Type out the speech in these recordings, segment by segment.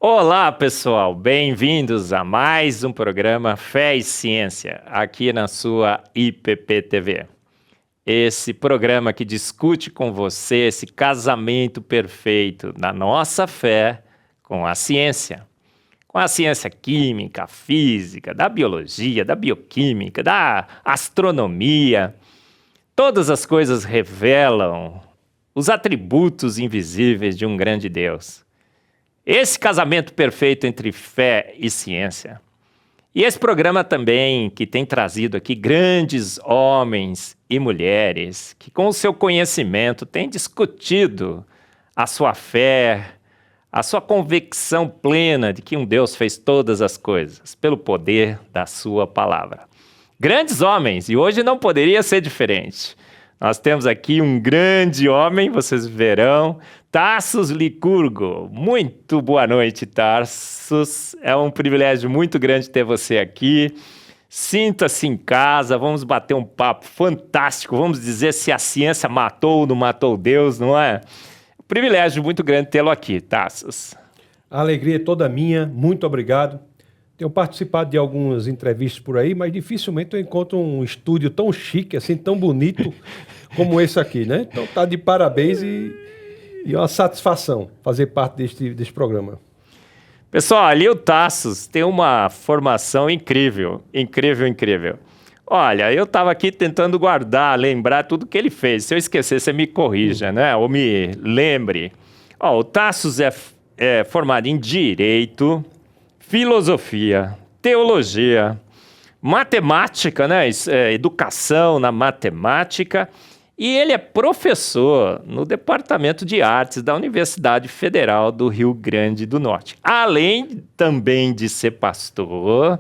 Olá, pessoal, bem-vindos a mais um programa Fé e Ciência, aqui na sua IPP TV. Esse programa que discute com você esse casamento perfeito da nossa fé com a ciência química, física, da biologia, da bioquímica, da astronomia. Todas as coisas revelam os atributos invisíveis de um grande Deus. Esse casamento perfeito entre fé e ciência. E esse programa também que tem trazido aqui grandes homens e mulheres que com o seu conhecimento têm discutido a sua fé, a sua convicção plena de que um Deus fez todas as coisas pelo poder da sua palavra. Grandes homens, e hoje não poderia ser diferente. Nós temos aqui um grande homem, vocês verão, Tassos Licurgo. Muito boa noite, Tassos. É um privilégio muito grande ter você aqui. Sinta-se em casa, vamos bater um papo fantástico. Vamos dizer se a ciência matou ou não matou Deus, não é? Um privilégio muito grande tê-lo aqui, Tassos. A alegria é toda minha, muito obrigado. Tenho participado de algumas entrevistas por aí, mas dificilmente eu encontro um estúdio tão chique, assim, tão bonito como esse aqui, né? Então tá de parabéns e é uma satisfação fazer parte deste programa. Pessoal, ali o Tassos tem uma formação incrível. Olha, eu estava aqui tentando guardar, lembrar tudo que ele fez. Se eu esquecer, você me corrija, né? Ou me lembre. O Tassos é formado em Direito, Filosofia, Teologia, Matemática, né? Educação na Matemática. E ele é professor no Departamento de Artes da Universidade Federal do Rio Grande do Norte. Além também de ser pastor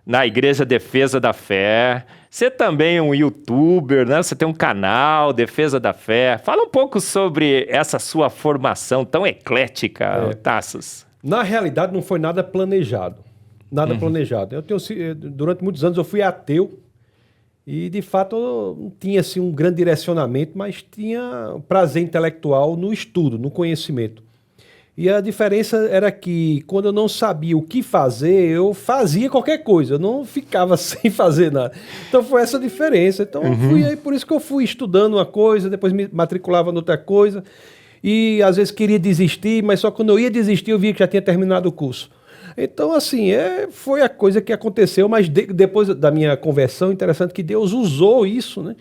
na Igreja Defesa da Fé. Você também é um youtuber, né? Você tem um canal, Defesa da Fé. Fala um pouco sobre essa sua formação tão eclética, Tassos. Na realidade, não foi nada planejado. Planejado. Durante muitos anos eu fui ateu e, de fato, eu não tinha assim, um grande direcionamento, mas tinha prazer intelectual no estudo, no conhecimento. E a diferença era que, quando eu não sabia o que fazer, eu fazia qualquer coisa, eu não ficava sem fazer nada. Então foi essa a diferença. Então por isso que eu fui estudando uma coisa, depois me matriculava em outra coisa. E às vezes queria desistir, mas só quando eu ia desistir eu via que já tinha terminado o curso. Então, assim, foi a coisa que aconteceu, mas depois da minha conversão, interessante que Deus usou isso, né?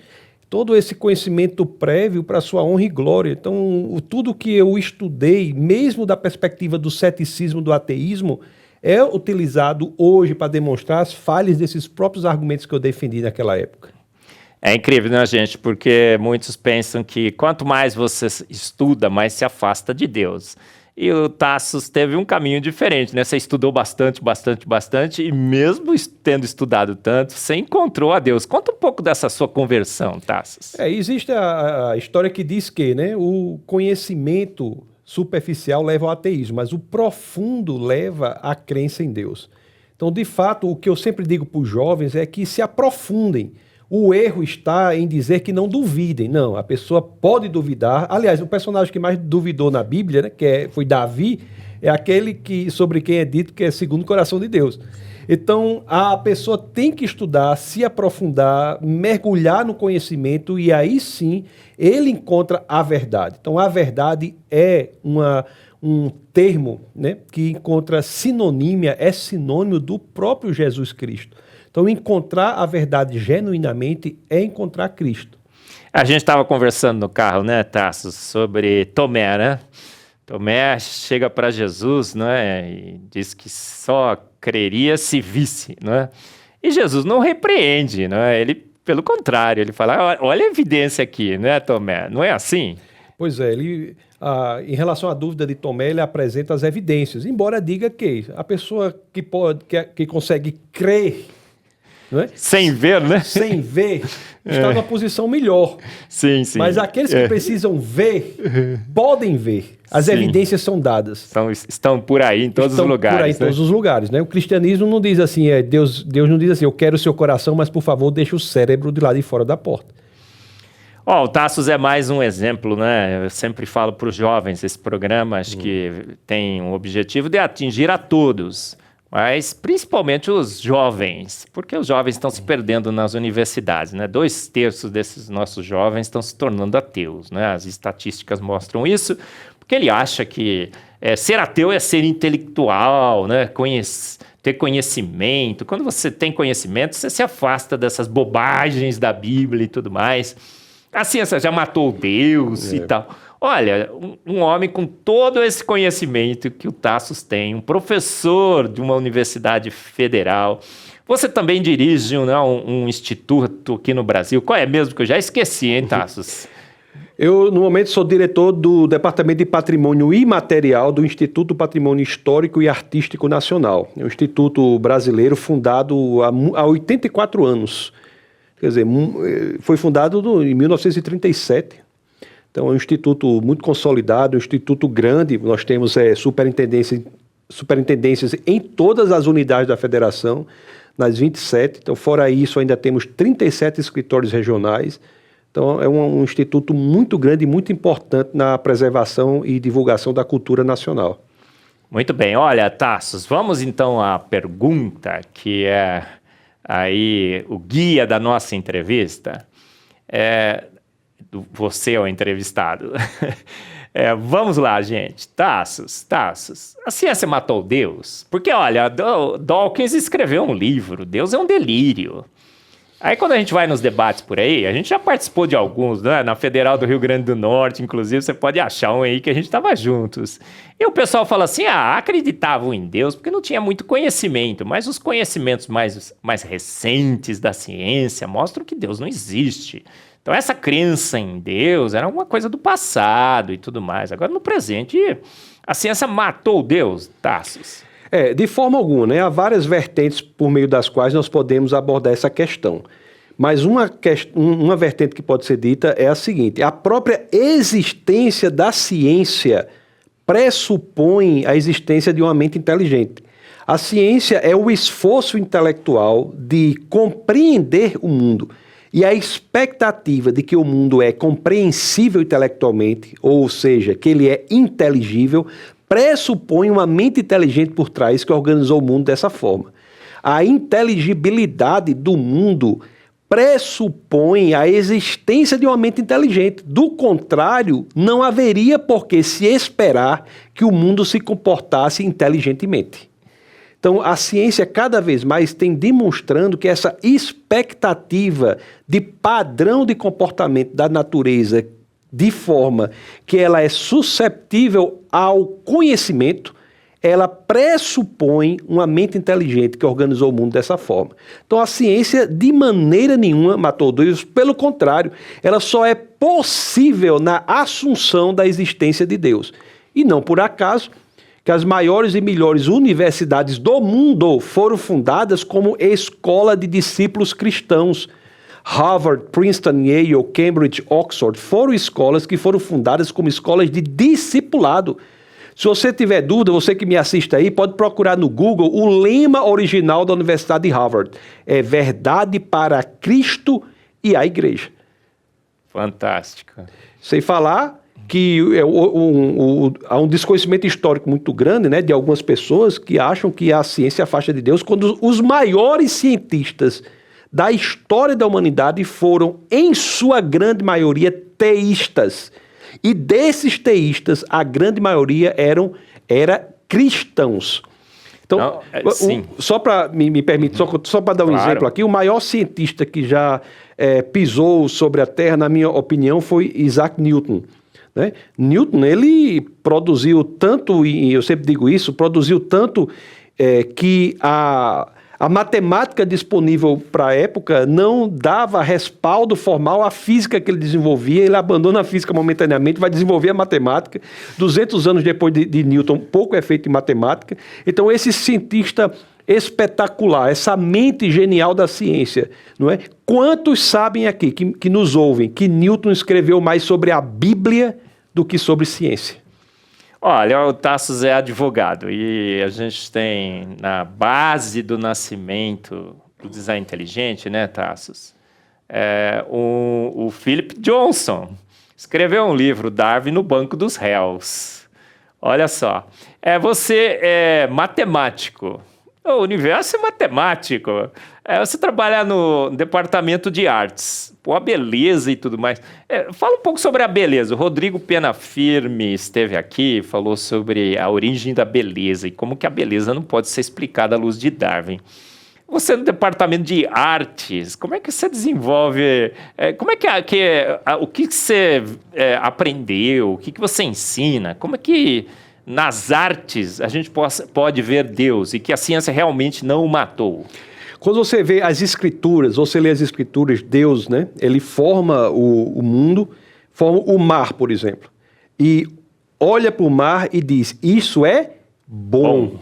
Todo esse conhecimento prévio para sua honra e glória. Então, tudo que eu estudei, mesmo da perspectiva do ceticismo, do ateísmo, é utilizado hoje para demonstrar as falhas desses próprios argumentos que eu defendi naquela época. É incrível, né, gente? Porque muitos pensam que quanto mais você estuda, mais se afasta de Deus. E o Tassos teve um caminho diferente, né? Você estudou bastante, e mesmo tendo estudado tanto, você encontrou a Deus. Conta um pouco dessa sua conversão, Tassos. Existe a história que diz que, né, o conhecimento superficial leva ao ateísmo, mas o profundo leva à crença em Deus. Então, de fato, o que eu sempre digo para os jovens é que se aprofundem. O erro está em dizer que não duvidem. Não, a pessoa pode duvidar. Aliás, o personagem que mais duvidou na Bíblia, né, foi Davi, é aquele sobre quem é dito que é segundo o coração de Deus. Então, a pessoa tem que estudar, se aprofundar, mergulhar no conhecimento e aí sim ele encontra a verdade. Então, a verdade é um termo, né, que encontra sinonímia, é sinônimo do próprio Jesus Cristo. Então, encontrar a verdade genuinamente é encontrar Cristo. A gente estava conversando no carro, né, Tassos, sobre Tomé, né? Tomé chega para Jesus, né, e diz que só creria se visse, né? E Jesus não repreende, né? Ele, pelo contrário, ele fala, olha a evidência aqui, né, Tomé? Não é assim? Pois é, em relação à dúvida de Tomé, ele apresenta as evidências, embora diga que a pessoa que consegue crer, não é? Sem ver, né? Sem ver, está numa posição melhor. Sim. Mas aqueles que precisam ver, podem ver. As evidências são dadas. Estão por aí em todos os lugares. Por aí em todos os lugares, né? O cristianismo não diz assim, Deus não diz assim, eu quero o seu coração, mas por favor deixa o cérebro de lá de fora da porta. Ó, o Tassos é mais um exemplo, né? Eu sempre falo para os jovens, esse programa acho que tem o objetivo de atingir a todos, mas principalmente os jovens, porque os jovens estão se perdendo nas universidades, né? 2/3 desses nossos jovens estão se tornando ateus, né? As estatísticas mostram isso, porque ele acha que ser ateu é ser intelectual, né? Ter conhecimento. Quando você tem conhecimento, você se afasta dessas bobagens da Bíblia e tudo mais. A ciência já matou Deus e tal. Olha, um homem com todo esse conhecimento que o Tassos tem, um professor de uma universidade federal. Você também dirige um instituto aqui no Brasil. Qual é mesmo que eu já esqueci, hein, Tassos? Eu, no momento, sou diretor do Departamento de Patrimônio Imaterial do Instituto Patrimônio Histórico e Artístico Nacional. É um instituto brasileiro fundado há 84 anos. Quer dizer, foi fundado em 1937. Então, é um instituto muito consolidado, um instituto grande. Nós temos superintendências em todas as unidades da federação, nas 27. Então, fora isso, ainda temos 37 escritórios regionais. Então, é um instituto muito grande e muito importante na preservação e divulgação da cultura nacional. Muito bem. Olha, Tassos, vamos então à pergunta que é aí o guia da nossa entrevista. Você é o entrevistado. Vamos lá, gente. Tassos, a ciência matou Deus? Porque, olha, Dawkins escreveu um livro, Deus é um delírio. Aí quando a gente vai nos debates por aí, a gente já participou de alguns, né? Na Federal do Rio Grande do Norte, inclusive, você pode achar um aí que a gente estava juntos. E o pessoal fala assim, acreditavam em Deus porque não tinha muito conhecimento, mas os conhecimentos mais recentes da ciência mostram que Deus não existe. Então essa crença em Deus era uma coisa do passado e tudo mais. Agora no presente, a ciência matou Deus, Tassos. De forma alguma, né? Há várias vertentes por meio das quais nós podemos abordar essa questão. Mas uma vertente que pode ser dita é a seguinte: a própria existência da ciência pressupõe a existência de uma mente inteligente. A ciência é o esforço intelectual de compreender o mundo. E a expectativa de que o mundo é compreensível intelectualmente, ou seja, que ele é inteligível, pressupõe uma mente inteligente por trás que organizou o mundo dessa forma. A inteligibilidade do mundo pressupõe a existência de uma mente inteligente. Do contrário, não haveria por que se esperar que o mundo se comportasse inteligentemente. Então, a ciência cada vez mais tem demonstrando que essa expectativa de padrão de comportamento da natureza de forma que ela é susceptível ao conhecimento, ela pressupõe uma mente inteligente que organizou o mundo dessa forma. Então a ciência de maneira nenhuma matou Deus, pelo contrário, ela só é possível na assunção da existência de Deus. E não por acaso que as maiores e melhores universidades do mundo foram fundadas como escola de discípulos cristãos. Harvard, Princeton, Yale, Cambridge, Oxford foram escolas que foram fundadas como escolas de discipulado. Se você tiver dúvida, você que me assiste aí, pode procurar no Google o lema original da Universidade de Harvard. É verdade para Cristo e a Igreja. Fantástico. Sem falar que há um desconhecimento histórico muito grande, né, de algumas pessoas que acham que a ciência afasta de Deus, quando os maiores cientistas da história da humanidade foram, em sua grande maioria, teístas. E desses teístas, a grande maioria era cristãos. Então, só para me permitir, só para dar um exemplo aqui, o maior cientista que já pisou sobre a Terra, na minha opinião, foi Isaac Newton. Né? Newton, ele produziu tanto, e eu sempre digo isso, produziu tanto que a matemática disponível para a época não dava respaldo formal à física que ele desenvolvia. Ele abandona a física momentaneamente, vai desenvolver a matemática. 200 anos depois de Newton, pouco é feito em matemática. Então, esse cientista espetacular, essa mente genial da ciência, não é? Quantos sabem aqui, que nos ouvem, que Newton escreveu mais sobre a Bíblia do que sobre ciência? Olha, o Tassos é advogado e a gente tem na base do nascimento do design inteligente, né, Tassos? O Philip Johnson escreveu um livro, Darwin no Banco dos Réus. Olha só, você é matemático. O universo é matemático. Você trabalha no departamento de artes, a beleza e tudo mais. Fala um pouco sobre a beleza. O Rodrigo Pena Firme esteve aqui, falou sobre a origem da beleza e como que a beleza não pode ser explicada à luz de Darwin. Você no departamento de artes, como é que você desenvolve, como é o que você aprendeu, o que você ensina, como é que nas artes a gente pode ver Deus e que a ciência realmente não o matou? Quando você vê as escrituras, você lê as escrituras, Deus, né? Ele forma o mundo, forma o mar, por exemplo, e olha para o mar e diz, isso é bom.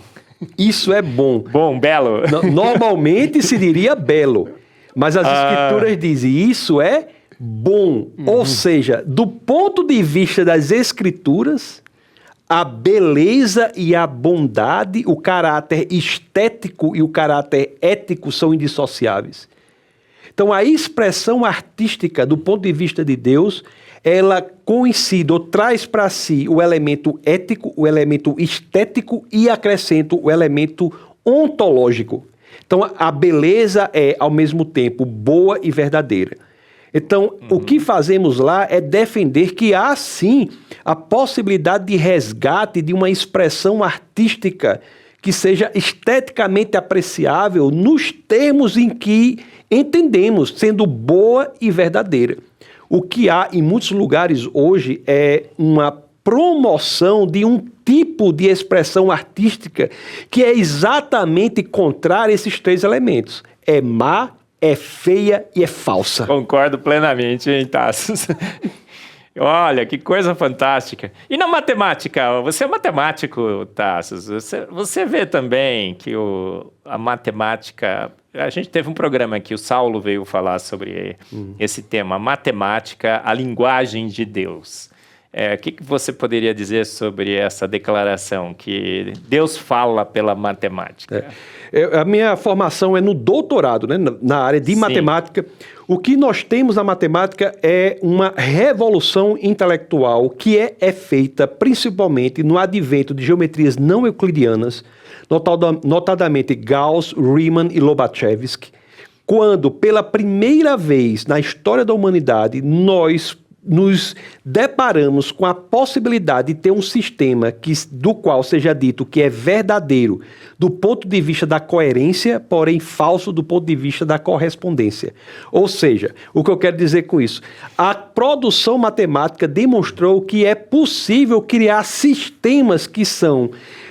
Isso é bom. Bom, belo. Normalmente se diria belo, mas as escrituras dizem, isso é bom. Ou seja, do ponto de vista das escrituras, a beleza e a bondade, o caráter estético e o caráter ético são indissociáveis. Então, a expressão artística, do ponto de vista de Deus, ela coincide ou traz para si o elemento ético, o elemento estético e acrescenta o elemento ontológico. Então, a beleza é, ao mesmo tempo, boa e verdadeira. Então, o que fazemos lá é defender que há, sim, a possibilidade de resgate de uma expressão artística que seja esteticamente apreciável nos termos em que entendemos, sendo boa e verdadeira. O que há em muitos lugares hoje é uma promoção de um tipo de expressão artística que é exatamente contrária a esses três elementos. É má, é feia e é falsa. Concordo plenamente, hein, Tassos? Olha, que coisa fantástica. E na matemática? Você é matemático, Tassos. Você vê também que a matemática... A gente teve um programa aqui, o Saulo veio falar sobre esse tema, matemática, a linguagem de Deus. O que você poderia dizer sobre essa declaração, que Deus fala pela matemática? A minha formação é no doutorado, né, na área de matemática. O que nós temos na matemática é uma revolução intelectual que é feita principalmente no advento de geometrias não euclidianas, notadamente Gauss, Riemann e Lobachevsky, quando pela primeira vez na história da humanidade nós nos deparamos com a possibilidade de ter um sistema do qual seja dito que é verdadeiro do ponto de vista da coerência, porém falso do ponto de vista da correspondência. Ou seja, o que eu quero dizer com isso? A produção matemática demonstrou que é possível criar sistemas que são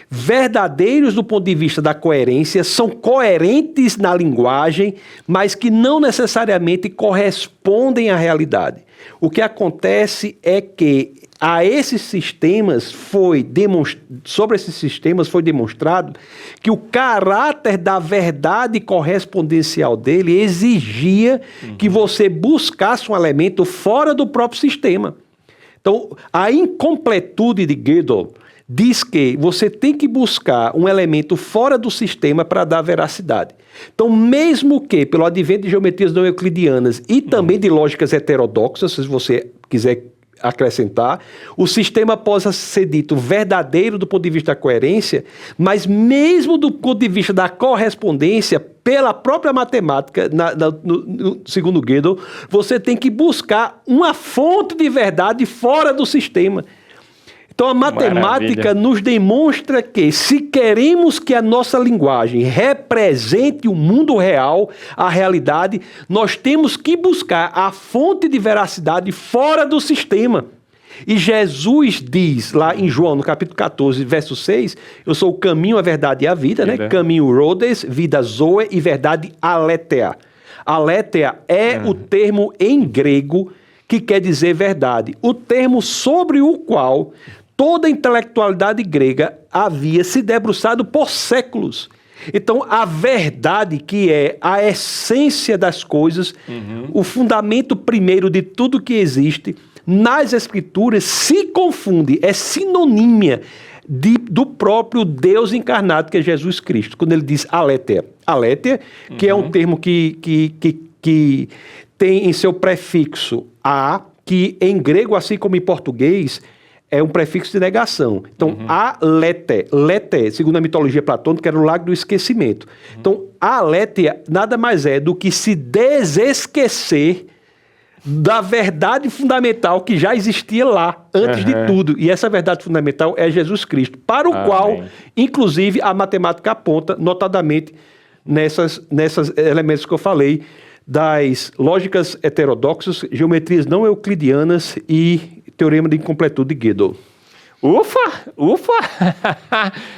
verdadeiros do ponto de vista da coerência, são coerentes na linguagem, mas que não necessariamente correspondem à realidade. O que acontece é que sobre esses sistemas foi demonstrado que o caráter da verdade correspondencial dele exigia que você buscasse um elemento fora do próprio sistema. Então, a incompletude de Gödel diz que você tem que buscar um elemento fora do sistema para dar veracidade. Então, mesmo que, pelo advento de geometrias não euclidianas e também de lógicas heterodoxas, se você quiser acrescentar, o sistema possa ser dito verdadeiro do ponto de vista da coerência, mas mesmo do ponto de vista da correspondência, pela própria matemática, segundo Gödel, você tem que buscar uma fonte de verdade fora do sistema. Então, a matemática nos demonstra que, se queremos que a nossa linguagem represente o mundo real, a realidade, nós temos que buscar a fonte de veracidade fora do sistema. E Jesus diz lá em João, no capítulo 14, verso 6, eu sou o caminho, a verdade e a vida, né? Caminho Rhodes, vida Zoe e verdade aletheia. Aletheia é o termo em grego que quer dizer verdade. O termo sobre o qual toda a intelectualidade grega havia se debruçado por séculos. Então, a verdade, que é a essência das coisas, o fundamento primeiro de tudo que existe, nas Escrituras se confunde, é sinonímia do próprio Deus encarnado, que é Jesus Cristo, quando ele diz aletheia. Aletheia, que é um termo que tem em seu prefixo a, que em grego, assim como em português, é um prefixo de negação. Então, aletheia, segundo a mitologia platônica, era o lago do esquecimento. Então, aletheia nada mais é do que se desesquecer da verdade fundamental que já existia lá, antes de tudo. E essa verdade fundamental é Jesus Cristo, para o qual, inclusive, a matemática aponta, notadamente, nesses elementos que eu falei, das lógicas heterodoxas, geometrias não euclidianas e teorema de incompletude de Gödel. Ufa!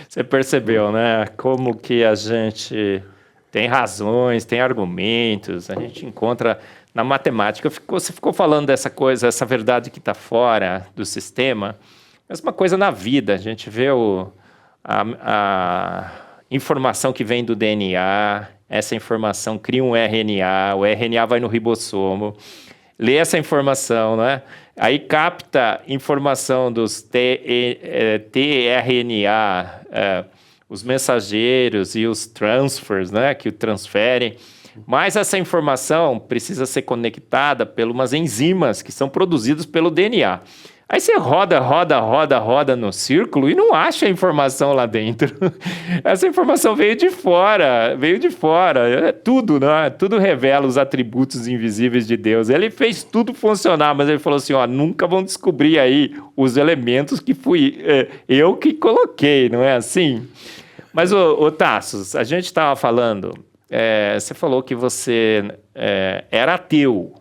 Você percebeu, né? Como que a gente tem razões, tem argumentos, a gente encontra na matemática. Você ficou falando dessa coisa, essa verdade que está fora do sistema. Mesma coisa na vida, a gente vê a informação que vem do DNA, essa informação cria um RNA, o RNA vai no ribossomo, lê essa informação, né? Aí capta informação dos tRNA, os mensageiros e os transfers, né, que o transferem. Mas essa informação precisa ser conectada por umas enzimas que são produzidas pelo DNA. Aí você roda no círculo e não acha a informação lá dentro. Essa informação veio de fora. É tudo, né? Tudo revela os atributos invisíveis de Deus. Ele fez tudo funcionar, mas ele falou assim, ó, nunca vão descobrir aí os elementos que fui eu que coloquei, não é assim? Mas, ô Tassos, a gente estava falando, você falou que você era ateu,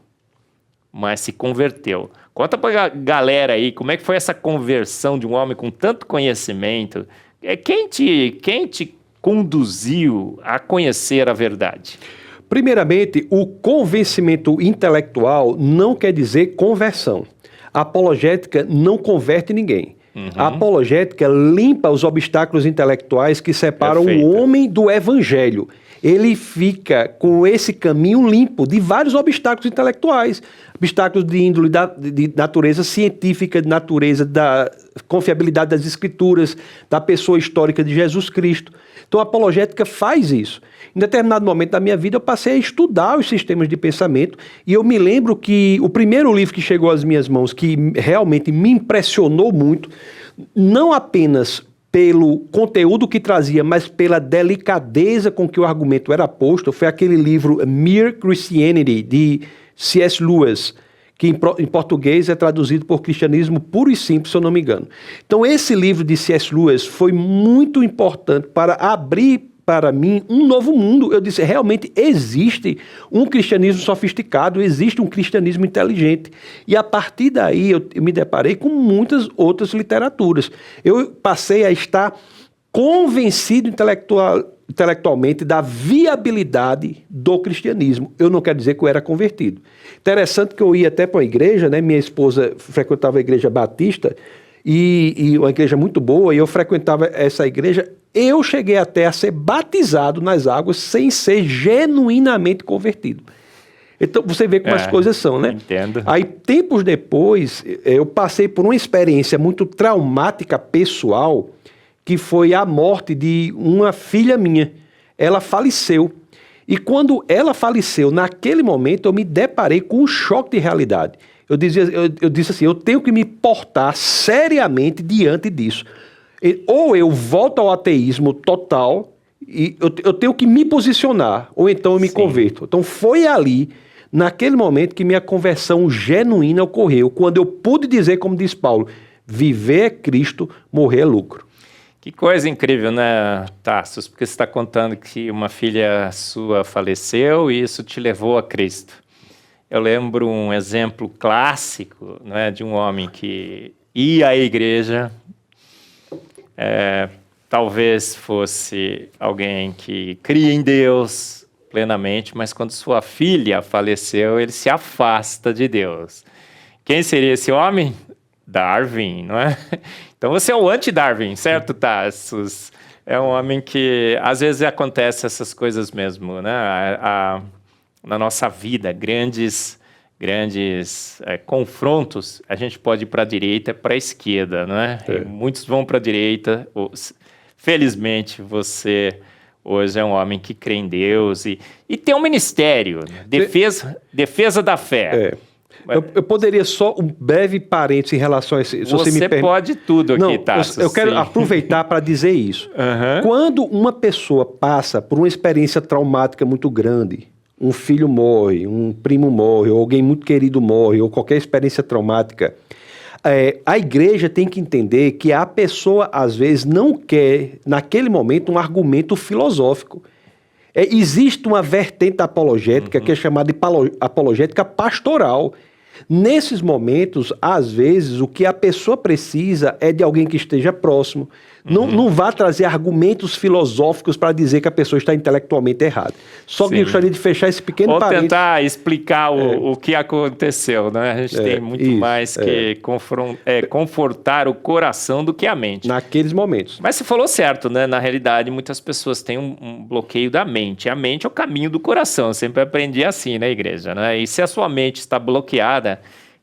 mas se converteu. Conta pra galera aí, como é que foi essa conversão de um homem com tanto conhecimento? Quem te conduziu a conhecer a verdade? Primeiramente, o convencimento intelectual não quer dizer conversão. A apologética não converte ninguém. A apologética limpa os obstáculos intelectuais que separam o homem do evangelho. Ele fica com esse caminho limpo de vários obstáculos intelectuais, obstáculos de índole de natureza científica, de natureza da confiabilidade das escrituras, da pessoa histórica de Jesus Cristo. Então a apologética faz isso. Em determinado momento da minha vida eu passei a estudar os sistemas de pensamento e eu me lembro que o primeiro livro que chegou às minhas mãos, que realmente me impressionou muito, não apenas pelo conteúdo que trazia, mas pela delicadeza com que o argumento era posto, foi aquele livro Mere Christianity, de C.S. Lewis, que em português é traduzido por Cristianismo Puro e Simples, se eu não me engano. Então esse livro de C.S. Lewis foi muito importante para abrir para mim um novo mundo. Eu disse, realmente existe um cristianismo sofisticado, existe um cristianismo inteligente. E a partir daí eu me deparei com muitas outras literaturas. Eu passei a estar convencido intelectualmente da viabilidade do cristianismo. Eu não quero dizer que eu era convertido. Interessante que eu ia até para uma igreja, né? Minha esposa frequentava a igreja batista, e uma igreja muito boa, e eu frequentava essa igreja. Eu cheguei até a ser batizado nas águas sem ser genuinamente convertido. Então, você vê como as coisas são, né? Entendo. Aí, tempos depois, eu passei por uma experiência muito traumática pessoal, que foi a morte de uma filha minha. Ela faleceu. E quando ela faleceu, naquele momento, eu me deparei com um choque de realidade. Eu disse assim, eu tenho que me portar seriamente diante disso. Ou eu volto ao ateísmo total, e eu tenho que me posicionar, ou então eu me converto. Então foi ali, naquele momento, que minha conversão genuína ocorreu, quando eu pude dizer, como diz Paulo, viver é Cristo, morrer é lucro. Que coisa incrível, né, Tassos? Porque você está contando que uma filha sua faleceu e isso te levou a Cristo. Eu lembro um exemplo clássico, né, de um homem que ia à igreja, talvez fosse alguém que cria em Deus plenamente, mas quando sua filha faleceu, ele se afasta de Deus. Quem seria esse homem? Darwin, não é? Então você é o anti-Darwin, certo, Tassos? É um homem que, às vezes, acontece essas coisas mesmo, né? Na nossa vida, grandes confrontos, a gente pode ir para a direita e para a esquerda, né? Muitos vão para a direita. Felizmente, você hoje é um homem que crê em Deus e tem um ministério, defesa da fé. Eu poderia só um breve parênteses em relação a esse... Você pode tudo aqui, Tasso. Eu quero aproveitar para dizer isso. Quando uma pessoa passa por uma experiência traumática muito grande, um filho morre, um primo morre, ou alguém muito querido morre, ou qualquer experiência traumática, a igreja tem que entender que a pessoa, às vezes, não quer, naquele momento, um argumento filosófico. Existe uma vertente apologética que é chamada de apologética pastoral. Nesses momentos, às vezes, o que a pessoa precisa é de alguém que esteja próximo. Não vá trazer argumentos filosóficos para dizer que a pessoa está intelectualmente errada. Só que eu gostaria de fechar esse pequeno parênteses. Ou tentar explicar o que aconteceu, né? A gente tem muito mais que confortar o coração do que a mente. Naqueles momentos. Mas você falou certo, né? Na realidade, muitas pessoas têm um bloqueio da mente. A mente é o caminho do coração. Eu sempre aprendi assim na igreja, né? E se a sua mente está bloqueada...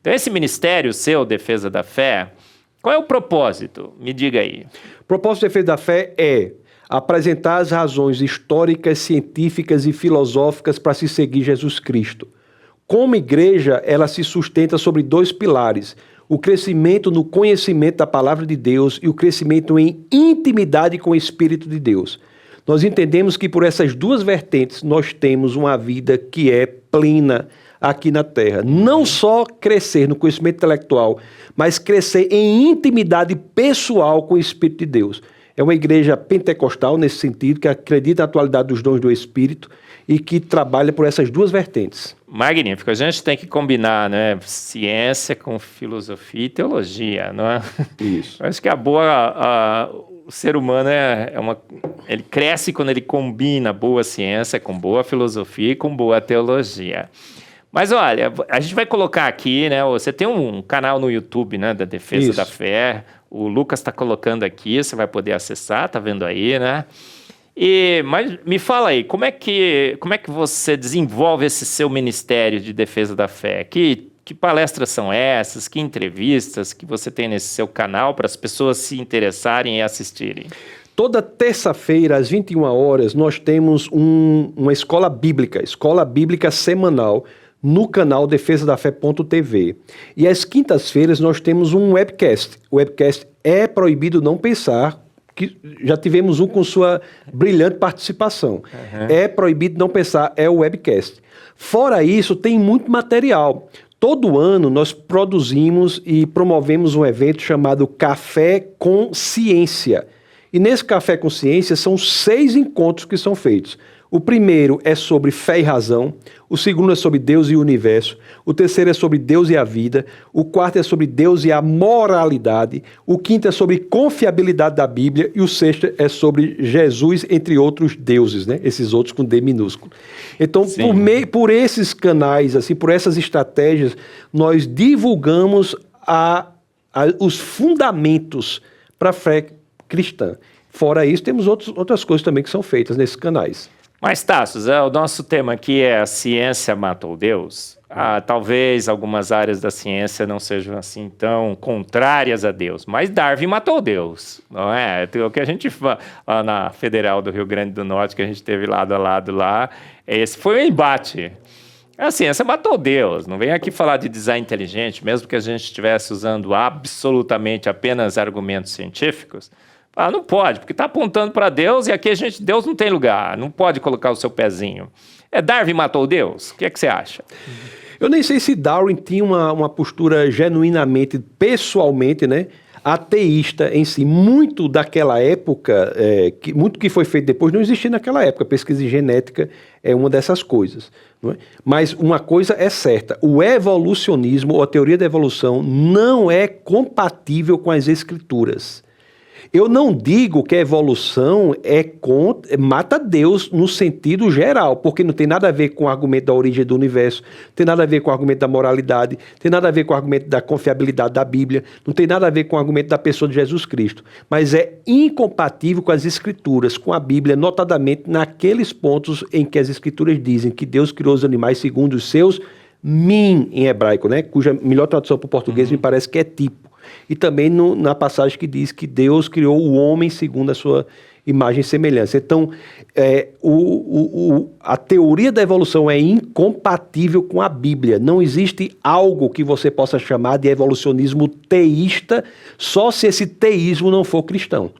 Então, esse ministério seu, Defesa da Fé, qual é o propósito? Me diga aí. O propósito da Defesa da Fé é apresentar as razões históricas, científicas e filosóficas para se seguir Jesus Cristo. Como igreja, ela se sustenta sobre 2 pilares: o crescimento no conhecimento da palavra de Deus e o crescimento em intimidade com o Espírito de Deus. Nós entendemos que por essas 2 vertentes nós temos uma vida que é plena aqui na Terra. Não só crescer no conhecimento intelectual, mas crescer em intimidade pessoal com o Espírito de Deus. É uma igreja pentecostal nesse sentido, que acredita na atualidade dos dons do Espírito e que trabalha por essas 2 vertentes. Magnífico. A gente tem que combinar, né, ciência com filosofia e teologia, não é? Isso. Eu acho que o ser humano ele cresce quando ele combina boa ciência com boa filosofia e com boa teologia. Mas olha, a gente vai colocar aqui, né? Você tem um canal no YouTube, né, da Defesa da Fé. O Lucas está colocando aqui, você vai poder acessar, tá vendo aí, né? Mas me fala aí, como é que você desenvolve esse seu ministério de Defesa da Fé? Que palestras são essas? Que entrevistas que você tem nesse seu canal para as pessoas se interessarem e assistirem? Toda terça-feira, às 21 horas, nós temos uma escola bíblica semanal, no canal defesadafé.tv. E às quintas-feiras nós temos um webcast. O webcast É Proibido Não Pensar, que já tivemos um com sua brilhante participação. É Proibido Não Pensar é o webcast. Fora isso, tem muito material. Todo ano nós produzimos e promovemos um evento chamado Café com Ciência. E nesse Café com Ciência são 6 encontros que são feitos. O primeiro é sobre fé e razão, o segundo é sobre Deus e o universo, o terceiro é sobre Deus e a vida, o quarto é sobre Deus e a moralidade, o quinto é sobre confiabilidade da Bíblia e o sexto é sobre Jesus, entre outros deuses, né? Esses outros com D minúsculo. Então, por esses canais, assim, por essas estratégias, nós divulgamos os fundamentos para a fé cristã. Fora isso, temos outras coisas também que são feitas nesses canais. Mas, Tassos, o nosso tema aqui é a ciência matou Deus. Talvez algumas áreas da ciência não sejam assim tão contrárias a Deus, mas Darwin matou Deus, não é? O que a gente fala lá na Federal do Rio Grande do Norte, que a gente teve lado a lado lá, esse foi um embate. A ciência matou Deus. Não vem aqui falar de design inteligente, mesmo que a gente estivesse usando absolutamente apenas argumentos científicos. Não pode, porque está apontando para Deus e aqui Deus não tem lugar, não pode colocar o seu pezinho. Darwin matou Deus? O que é que você acha? Eu nem sei se Darwin tinha uma postura genuinamente, pessoalmente, né, ateísta em si. Muito daquela época, muito que foi feito depois não existia naquela época. Pesquisa genética é uma dessas coisas. Não é? Mas uma coisa é certa, o evolucionismo, ou a teoria da evolução, não é compatível com as escrituras. Eu não digo que a evolução mata Deus no sentido geral, porque não tem nada a ver com o argumento da origem do universo, não tem nada a ver com o argumento da moralidade, não tem nada a ver com o argumento da confiabilidade da Bíblia, não tem nada a ver com o argumento da pessoa de Jesus Cristo, mas é incompatível com as Escrituras, com a Bíblia, notadamente naqueles pontos em que as Escrituras dizem que Deus criou os animais segundo os seus min, em hebraico, né? Cuja melhor tradução para o português me parece que é tipo. E também na passagem que diz que Deus criou o homem segundo a sua imagem e semelhança. Então, a teoria da evolução é incompatível com a Bíblia. Não existe algo que você possa chamar de evolucionismo teísta, só se esse teísmo não for cristão.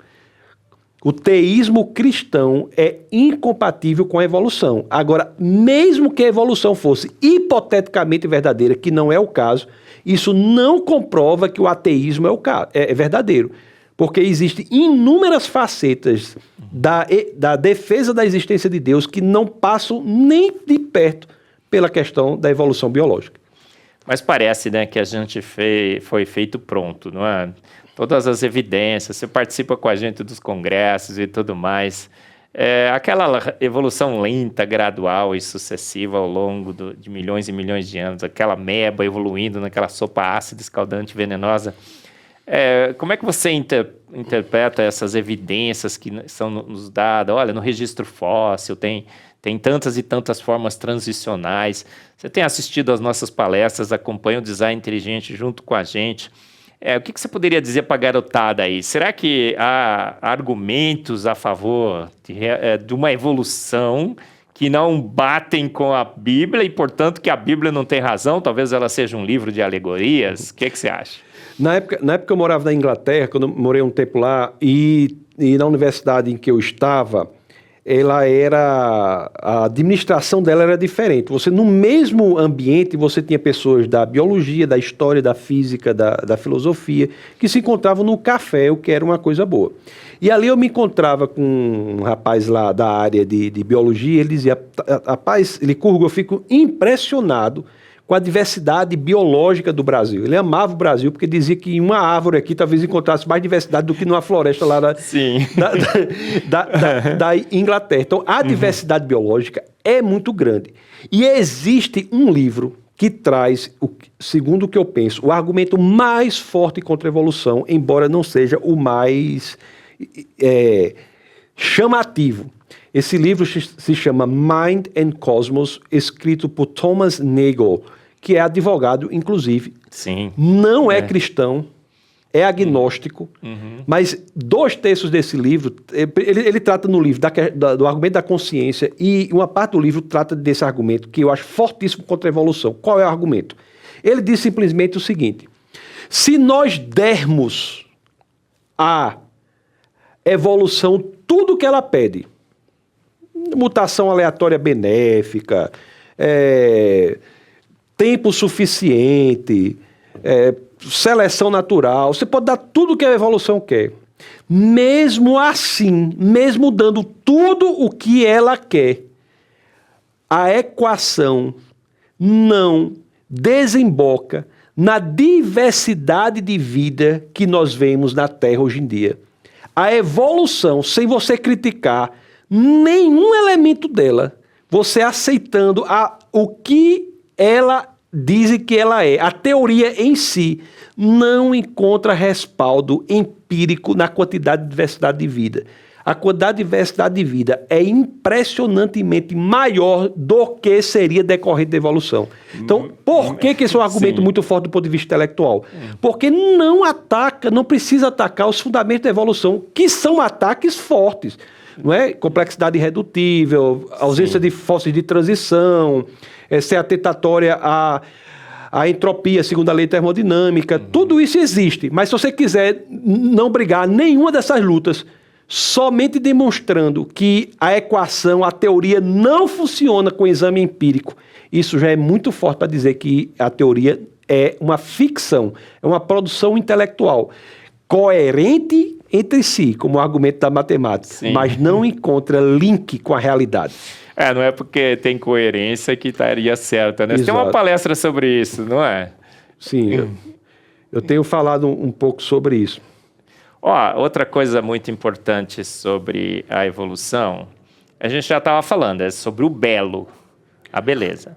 O teísmo cristão é incompatível com a evolução. Agora, mesmo que a evolução fosse hipoteticamente verdadeira, que não é o caso, isso não comprova que o ateísmo é verdadeiro. Porque existem inúmeras facetas da defesa da existência de Deus que não passam nem de perto pela questão da evolução biológica. Mas parece, né, que a gente foi feito pronto, não é? Todas as evidências, você participa com a gente dos congressos e tudo mais. Aquela evolução lenta, gradual e sucessiva ao longo de milhões e milhões de anos, aquela ameba evoluindo naquela sopa ácida, escaldante, venenosa. Como é que você interpreta essas evidências que são nos dadas? Olha, no registro fóssil tem tantas e tantas formas transicionais. Você tem assistido às nossas palestras, acompanha o Design Inteligente junto com a gente. O que você poderia dizer para a garotada aí? Será que há argumentos a favor de uma evolução que não batem com a Bíblia e, portanto, que a Bíblia não tem razão? Talvez ela seja um livro de alegorias? O que você acha? Na época eu morava na Inglaterra, quando eu morei um tempo lá, e na universidade em que eu estava, a administração dela era diferente. Você, no mesmo ambiente, você tinha pessoas da biologia, da história, da física, da filosofia, que se encontravam no café, o que era uma coisa boa. E ali eu me encontrava com um rapaz lá da área de biologia, ele dizia, rapaz, Licurgo, eu fico impressionado com a diversidade biológica do Brasil. Ele amava o Brasil porque dizia que em uma árvore aqui talvez encontrasse mais diversidade do que numa floresta lá da Inglaterra. Então, a diversidade biológica é muito grande. E existe um livro que traz, segundo o que eu penso, o argumento mais forte contra a evolução, embora não seja o mais chamativo. Esse livro se chama Mind and Cosmos, escrito por Thomas Nagel, que é advogado, inclusive. Sim. Não é cristão, é agnóstico, mas 2/3 desse livro, ele trata no livro do argumento da consciência, e uma parte do livro trata desse argumento, que eu acho fortíssimo contra a evolução. Qual é o argumento? Ele diz simplesmente o seguinte: se nós dermos à evolução tudo o que ela pede, mutação aleatória benéfica, tempo suficiente, seleção natural, você pode dar tudo o que a evolução quer. Mesmo assim, mesmo dando tudo o que ela quer, a equação não desemboca na diversidade de vida que nós vemos na Terra hoje em dia. A evolução, sem você criticar nenhum elemento dela, você aceitando o que ela diz que ela é, a teoria em si, não encontra respaldo empírico na quantidade de diversidade de vida. A quantidade de diversidade de vida é impressionantemente maior do que seria decorrente da evolução. Então, por que esse é um argumento muito forte do ponto de vista intelectual? Porque não precisa atacar os fundamentos da evolução, que são ataques fortes. Não é? Complexidade irredutível, ausência de fósseis de transição, ser atentatória à entropia, segundo a lei termodinâmica, tudo isso existe. Mas se você quiser não brigar nenhuma dessas lutas, somente demonstrando que a equação, a teoria não funciona com exame empírico, isso já é muito forte para dizer que a teoria é uma ficção, é uma produção intelectual coerente entre si, como o argumento da matemática, mas não encontra link com a realidade. Não é porque tem coerência que estaria certa, né? Você tem uma palestra sobre isso, não é? Sim, eu tenho falado um pouco sobre isso. Outra coisa muito importante sobre a evolução, a gente já estava falando, é sobre o belo, a beleza.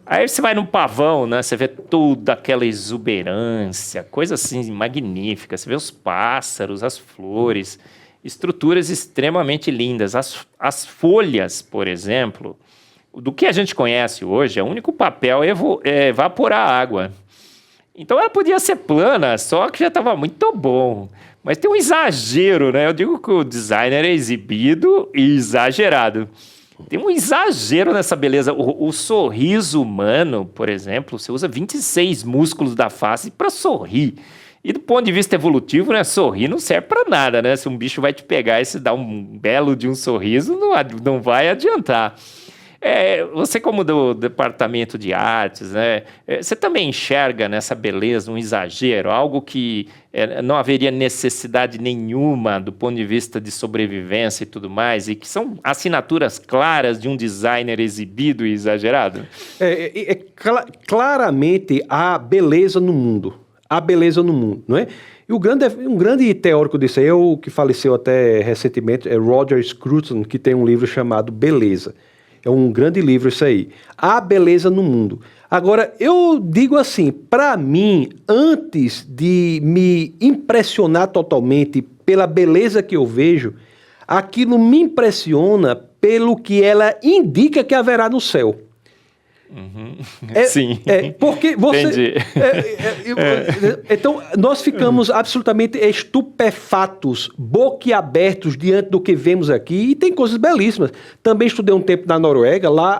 Aí você vai num pavão, né? Você vê toda aquela exuberância, coisa assim magnífica. Você vê os pássaros, as flores, estruturas extremamente lindas. As folhas, por exemplo, do que a gente conhece hoje, o único papel é evaporar a água. Então ela podia ser plana, só que já estava muito bom. Mas tem um exagero, né? Eu digo que o designer é exibido e exagerado. Tem um exagero nessa beleza. O sorriso humano, por exemplo, você usa 26 músculos da face para sorrir. E do ponto de vista evolutivo, né, sorrir não serve para nada, né? Se um bicho vai te pegar e se dá um belo de um sorriso, não vai adiantar. Você como do departamento de artes, né, você também enxerga nessa beleza um exagero, algo que não haveria necessidade nenhuma do ponto de vista de sobrevivência e tudo mais, e que são assinaturas claras de um designer exibido e exagerado? Claramente há beleza no mundo. Há beleza no mundo, não é? E um grande teórico disso aí, o que faleceu até recentemente, é Roger Scruton, que tem um livro chamado Beleza. É um grande livro isso aí. Há beleza no mundo. Agora, eu digo assim, para mim, antes de me impressionar totalmente pela beleza que eu vejo, aquilo me impressiona pelo que ela indica que haverá no céu. Uhum. Sim. Porque você. Entendi. Então, nós ficamos absolutamente estupefatos, boquiabertos diante do que vemos aqui, e tem coisas belíssimas. Também estudei um tempo na Noruega, lá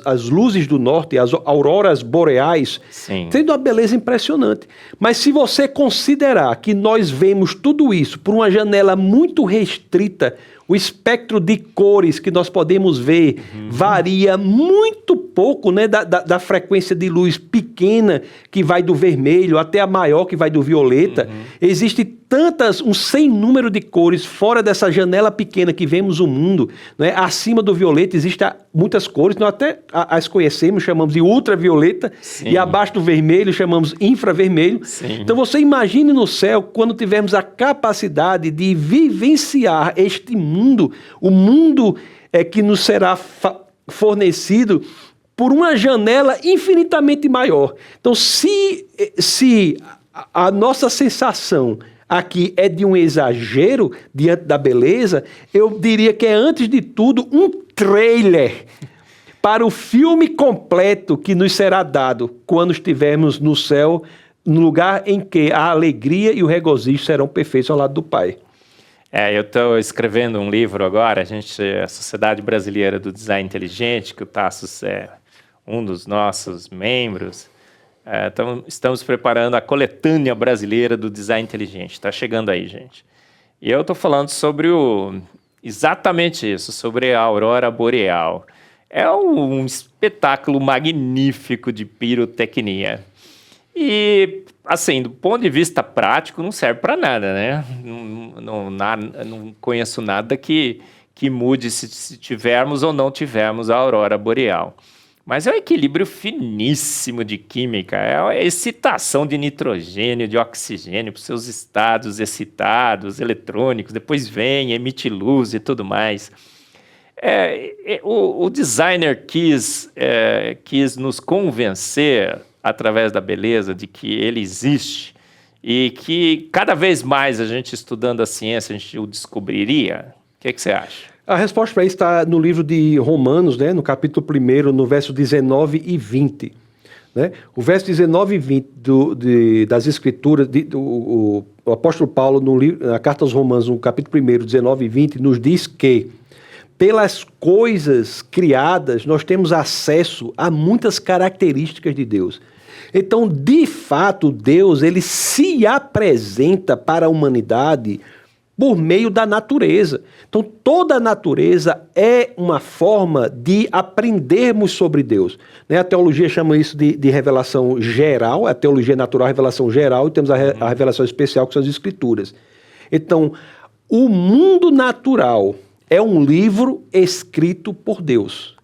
as luzes do norte, as auroras boreais, tendo uma beleza impressionante. Mas se você considerar que nós vemos tudo isso por uma janela muito restrita, o espectro de cores que nós podemos ver varia muito pouco, né, da frequência de luz pequena, que vai do vermelho, até a maior, que vai do violeta. Existe um sem número de cores fora dessa janela pequena que vemos o mundo, né? Acima do violeta existem muitas cores, nós até as conhecemos, chamamos de ultravioleta, e abaixo do vermelho chamamos infravermelho. Então você imagine no céu, quando tivermos a capacidade de vivenciar este mundo, o mundo que nos será fornecido por uma janela infinitamente maior. Então, se a nossa sensação aqui é de um exagero diante da beleza, eu diria que é, antes de tudo, um trailer para o filme completo que nos será dado quando estivermos no céu, no lugar em que a alegria e o regozijo serão perfeitos ao lado do Pai. Eu estou escrevendo um livro agora, a Sociedade Brasileira do Design Inteligente, que o Tassos é um dos nossos membros. Estamos preparando a coletânea brasileira do design inteligente. Está chegando aí, gente. E eu estou falando sobre exatamente isso, sobre a aurora boreal. É um espetáculo magnífico de pirotecnia. E, assim, do ponto de vista prático, não serve para nada, né? Não conheço nada que mude se tivermos ou não tivermos a aurora boreal. Mas é um equilíbrio finíssimo de química, é a excitação de nitrogênio, de oxigênio para os seus estados excitados, eletrônicos, depois emite luz e tudo mais. O designer quis nos convencer, através da beleza, de que ele existe e que cada vez mais a gente estudando a ciência, a gente o descobriria. O que você acha? A resposta para isso está no livro de Romanos, né, no capítulo 1, no verso 19 e 20. Né? O verso 19 e 20 das Escrituras, o apóstolo Paulo, na carta aos Romanos, no capítulo 1, 19 e 20, nos diz que pelas coisas criadas nós temos acesso a muitas características de Deus. Então, de fato, Deus ele se apresenta para a humanidade por meio da natureza. Então, toda a natureza é uma forma de aprendermos sobre Deus. Né? A teologia chama isso de revelação geral, a teologia natural, a revelação geral, e temos a revelação especial, que são as Escrituras. Então, o mundo natural é um livro escrito por Deus.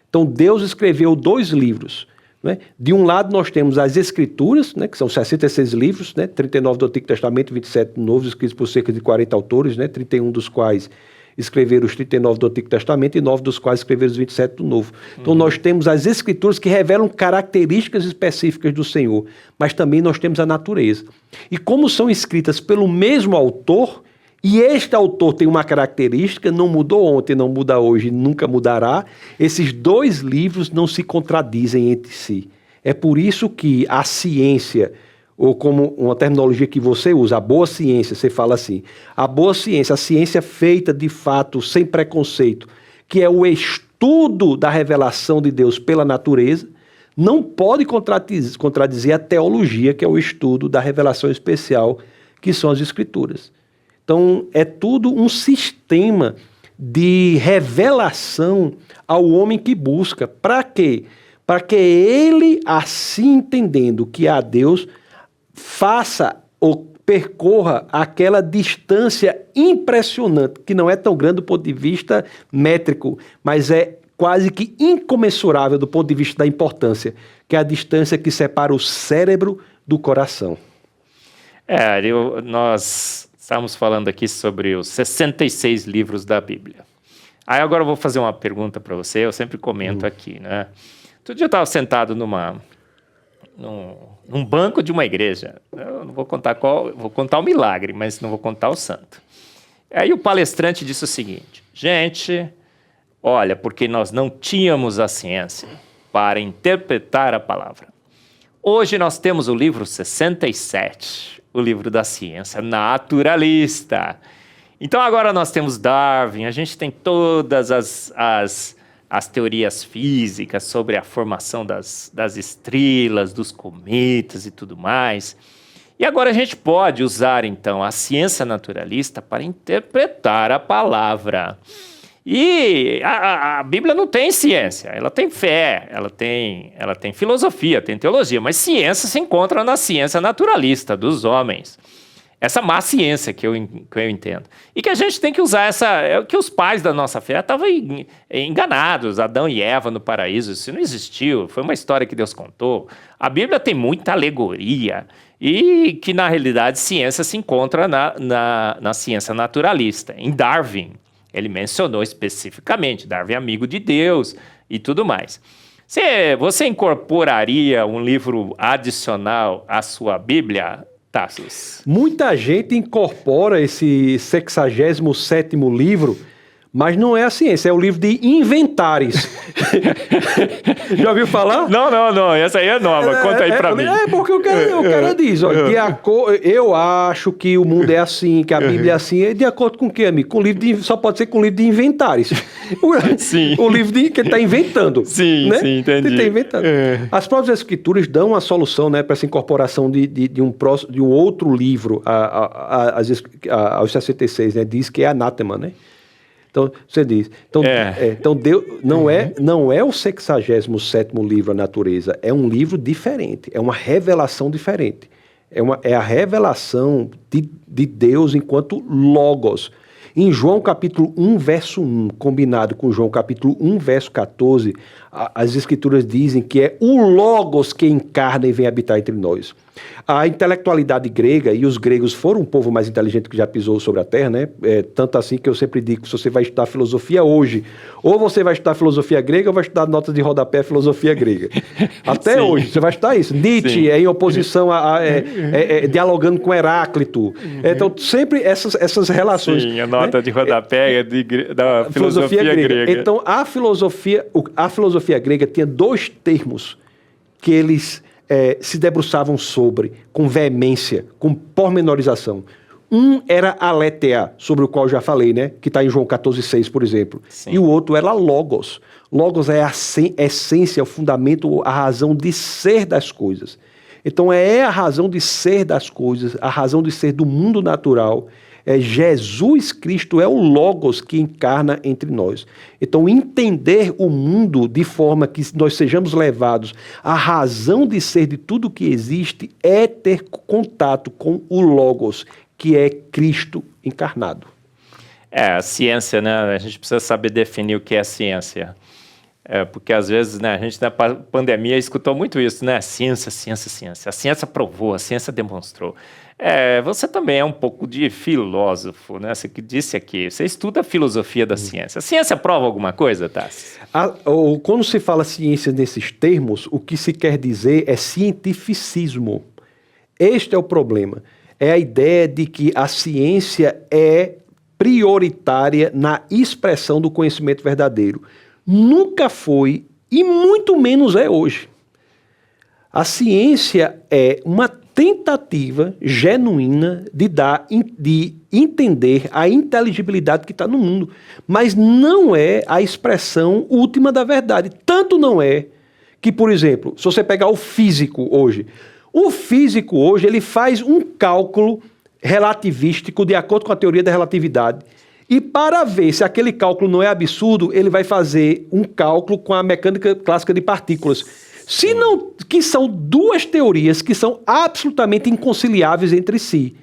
Então, Deus escreveu 2 livros. Né? De um lado, nós temos as Escrituras, né, que são 66 livros, né, 39 do Antigo Testamento, 27 do Novo, escritos por cerca de 40 autores, né, 31 dos quais escreveram os 39 do Antigo Testamento e 9 dos quais escreveram os 27 do Novo. Então, nós temos as Escrituras que revelam características específicas do Senhor, mas também nós temos a natureza. E como são escritas pelo mesmo autor, e este autor tem uma característica, não mudou ontem, não muda hoje, nunca mudará. Esses 2 livros não se contradizem entre si. É por isso que a ciência, ou como uma terminologia que você usa, a boa ciência, você fala assim, a boa ciência, a ciência feita de fato, sem preconceito, que é o estudo da revelação de Deus pela natureza, não pode contradizer a teologia, que é o estudo da revelação especial, que são as Escrituras. Então, é tudo um sistema de revelação ao homem que busca. Para quê? Para que ele, assim entendendo que há Deus, faça ou percorra aquela distância impressionante, que não é tão grande do ponto de vista métrico, mas é quase que incomensurável do ponto de vista da importância, que é a distância que separa o cérebro do coração. Nós estamos falando aqui sobre os 66 livros da Bíblia. Aí agora eu vou fazer uma pergunta para você, eu sempre comento aqui, né? Outro dia eu estava sentado num banco de uma igreja. Eu não vou contar vou contar o milagre, mas não vou contar o santo. Aí o palestrante disse o seguinte: gente, olha, porque nós não tínhamos a ciência para interpretar a palavra. Hoje nós temos o livro 67, o livro da ciência naturalista. Então agora nós temos Darwin, a gente tem todas as teorias físicas sobre a formação das estrelas, dos cometas e tudo mais. E agora a gente pode usar, então, a ciência naturalista para interpretar a palavra. E a Bíblia não tem ciência, ela tem fé, ela tem filosofia, tem teologia, mas ciência se encontra na ciência naturalista dos homens. Essa má ciência que eu entendo. E que a gente tem que usar que os pais da nossa fé estavam enganados, Adão e Eva no paraíso, isso não existiu, foi uma história que Deus contou. A Bíblia tem muita alegoria e que, na realidade, ciência se encontra na ciência naturalista. Em Darwin, ele mencionou especificamente, Darwin é amigo de Deus e tudo mais. Você incorporaria um livro adicional à sua Bíblia, Tassos? Muita gente incorpora esse 67º livro, mas não é a ciência, é o livro de inventares. Já ouviu falar? Não, essa aí é nova, conta aí pra mim. Porque o cara diz, ó, eu acho que o mundo é assim, que a Bíblia é assim, de acordo com o quê, amigo? Só pode ser com o livro de inventares. Sim. O livro que ele está inventando. Sim, né? sim, entendi. Ele está inventando. As próprias escrituras dão uma solução, né, para essa incorporação de um outro livro aos 66, né? Diz que é anátema, né? Então, você diz. Então Deus não é o 67º livro, a natureza. É um livro diferente. É uma revelação diferente. É a revelação de Deus enquanto Logos. Em João capítulo 1, verso 1, combinado com João capítulo 1, verso 14, as escrituras dizem que é o Logos que encarna e vem habitar entre nós. A intelectualidade grega, e os gregos foram um povo mais inteligente que já pisou sobre a terra, né? Tanto assim que eu sempre digo, se você vai estudar filosofia hoje, ou você vai estudar filosofia grega, ou vai estudar notas de rodapé filosofia grega. Até Sim. hoje, você vai estudar isso. Nietzsche é em oposição dialogando com Heráclito. Então, sempre essas relações. Sim, a nota de rodapé da filosofia grega. Então, a filosofia grega tinha dois termos que eles se debruçavam sobre, com veemência, com pormenorização. Um era aletheia, sobre o qual eu já falei, né? Que está em João 14,6, por exemplo. Sim. E o outro era logos. Logos é a essência, o fundamento, a razão de ser das coisas. Então é a razão de ser das coisas, a razão de ser do mundo natural. Jesus Cristo é o Logos que encarna entre nós. Então, entender o mundo de forma que nós sejamos levados à razão de ser de tudo que existe é ter contato com o Logos, que é Cristo encarnado. A ciência, né? A gente precisa saber definir o que é ciência. Porque às vezes, né, a gente na pandemia escutou muito isso, né? Ciência, ciência, ciência. A ciência provou, a ciência demonstrou. Você também é um pouco de filósofo, né? Você que disse aqui, você estuda a filosofia da ciência. A ciência prova alguma coisa, Tassi? Quando se fala ciência nesses termos, o que se quer dizer é cientificismo. Este é o problema. É a ideia de que a ciência é prioritária na expressão do conhecimento verdadeiro. Nunca foi e muito menos é hoje. A ciência é uma tentativa genuína de entender a inteligibilidade que está no mundo, mas não é a expressão última da verdade. Tanto não é que, por exemplo, se você pegar o físico hoje ele faz um cálculo relativístico de acordo com a teoria da relatividade, e para ver se aquele cálculo não é absurdo, ele vai fazer um cálculo com a mecânica clássica de partículas. Se não, que são duas teorias que são absolutamente inconciliáveis entre si.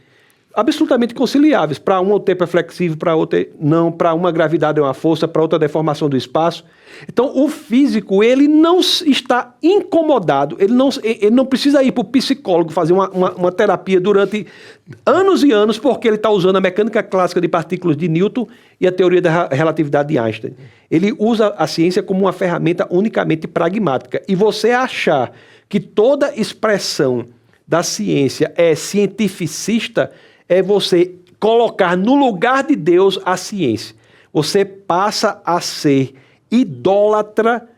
Absolutamente inconciliáveis. Para uma o tempo é flexível, para outra não. Para uma a gravidade é uma força, para outra a deformação do espaço. Então o físico ele não está incomodado, ele não precisa ir para o psicólogo fazer uma terapia durante anos e anos porque ele está usando a mecânica clássica de partículas de Newton e a teoria da relatividade de Einstein. Ele usa a ciência como uma ferramenta unicamente pragmática. E você achar que toda expressão da ciência é cientificista é você colocar no lugar de Deus a ciência. Você passa a ser idólatra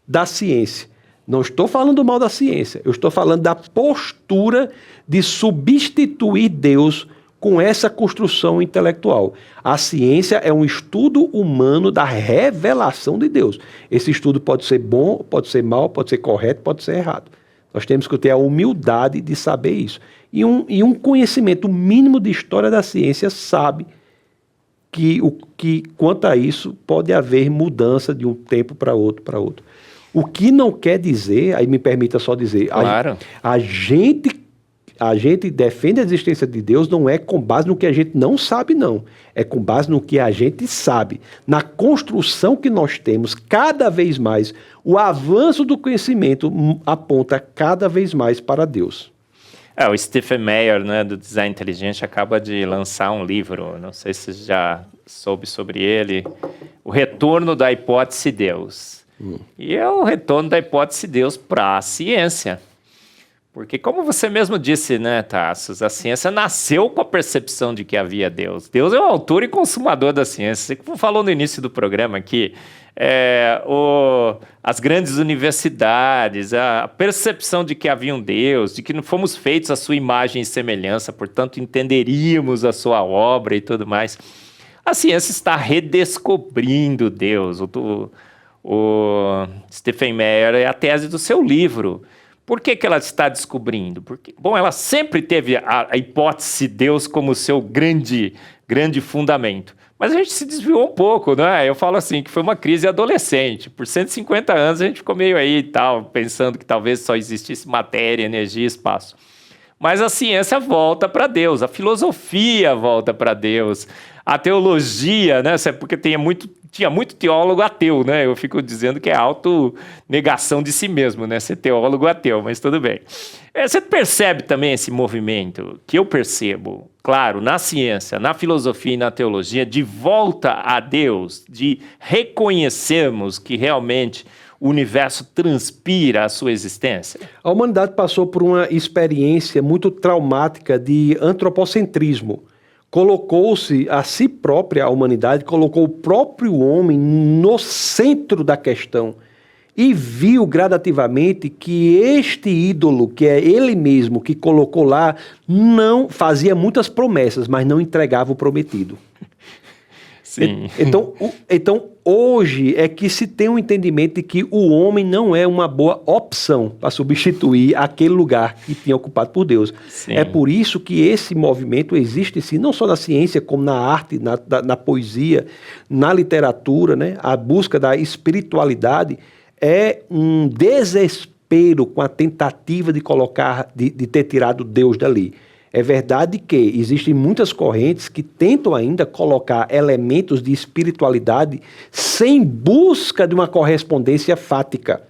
da ciência. Não estou falando mal da ciência, eu estou falando da postura de substituir Deus com essa construção intelectual. A ciência é um estudo humano da revelação de Deus. Esse estudo pode ser bom, pode ser mal, pode ser correto, pode ser errado. Nós temos que ter a humildade de saber isso. E um conhecimento mínimo de história da ciência sabe que quanto a isso pode haver mudança de um tempo para outro. O que não quer dizer, aí me permita só dizer, claro. a gente defende a existência de Deus não é com base no que a gente não sabe, não. É com base no que a gente sabe. Na construção que nós temos, cada vez mais, o avanço do conhecimento aponta cada vez mais para Deus. O Stephen Meyer, né, do Design Inteligente, acaba de lançar um livro, não sei se você já soube sobre ele, O Retorno da Hipótese Deus. E é o retorno da hipótese Deus para a ciência. Porque, como você mesmo disse, né, Tassos, a ciência nasceu com a percepção de que havia Deus. Deus é o autor e consumador da ciência. Você falou no início do programa que as grandes universidades, a percepção de que havia um Deus, de que não fomos feitos à sua imagem e semelhança, portanto entenderíamos a sua obra e tudo mais. A ciência está redescobrindo Deus. O Stephen Meyer é a tese do seu livro. Por que ela está descobrindo? Porque, ela sempre teve a hipótese de Deus como seu grande fundamento. Mas a gente se desviou um pouco, né? Eu falo assim, que foi uma crise adolescente. Por 150 anos a gente ficou meio aí e tal, pensando que talvez só existisse matéria, energia e espaço. Mas a ciência volta para Deus, a filosofia volta para Deus, a teologia, né? Porque tinha muito teólogo ateu, né? Eu fico dizendo que é autonegação de si mesmo, né? Ser teólogo ateu, mas tudo bem. Você percebe também esse movimento que eu percebo, claro, na ciência, na filosofia e na teologia, de volta a Deus, de reconhecermos que realmente o universo transpira a sua existência? A humanidade passou por uma experiência muito traumática de antropocentrismo. Colocou-se a si própria, a humanidade, colocou o próprio homem no centro da questão e viu gradativamente que este ídolo, que é ele mesmo que colocou lá, não fazia muitas promessas, mas não entregava o prometido. Sim. Então, hoje é que se tem um entendimento de que o homem não é uma boa opção para substituir aquele lugar que tinha ocupado por Deus. Sim. É por isso que esse movimento existe, sim, não só na ciência, como na arte, na poesia, na literatura, né? A busca da espiritualidade é um desespero com a tentativa de ter tirado Deus dali. É verdade que existem muitas correntes que tentam ainda colocar elementos de espiritualidade sem busca de uma correspondência fática.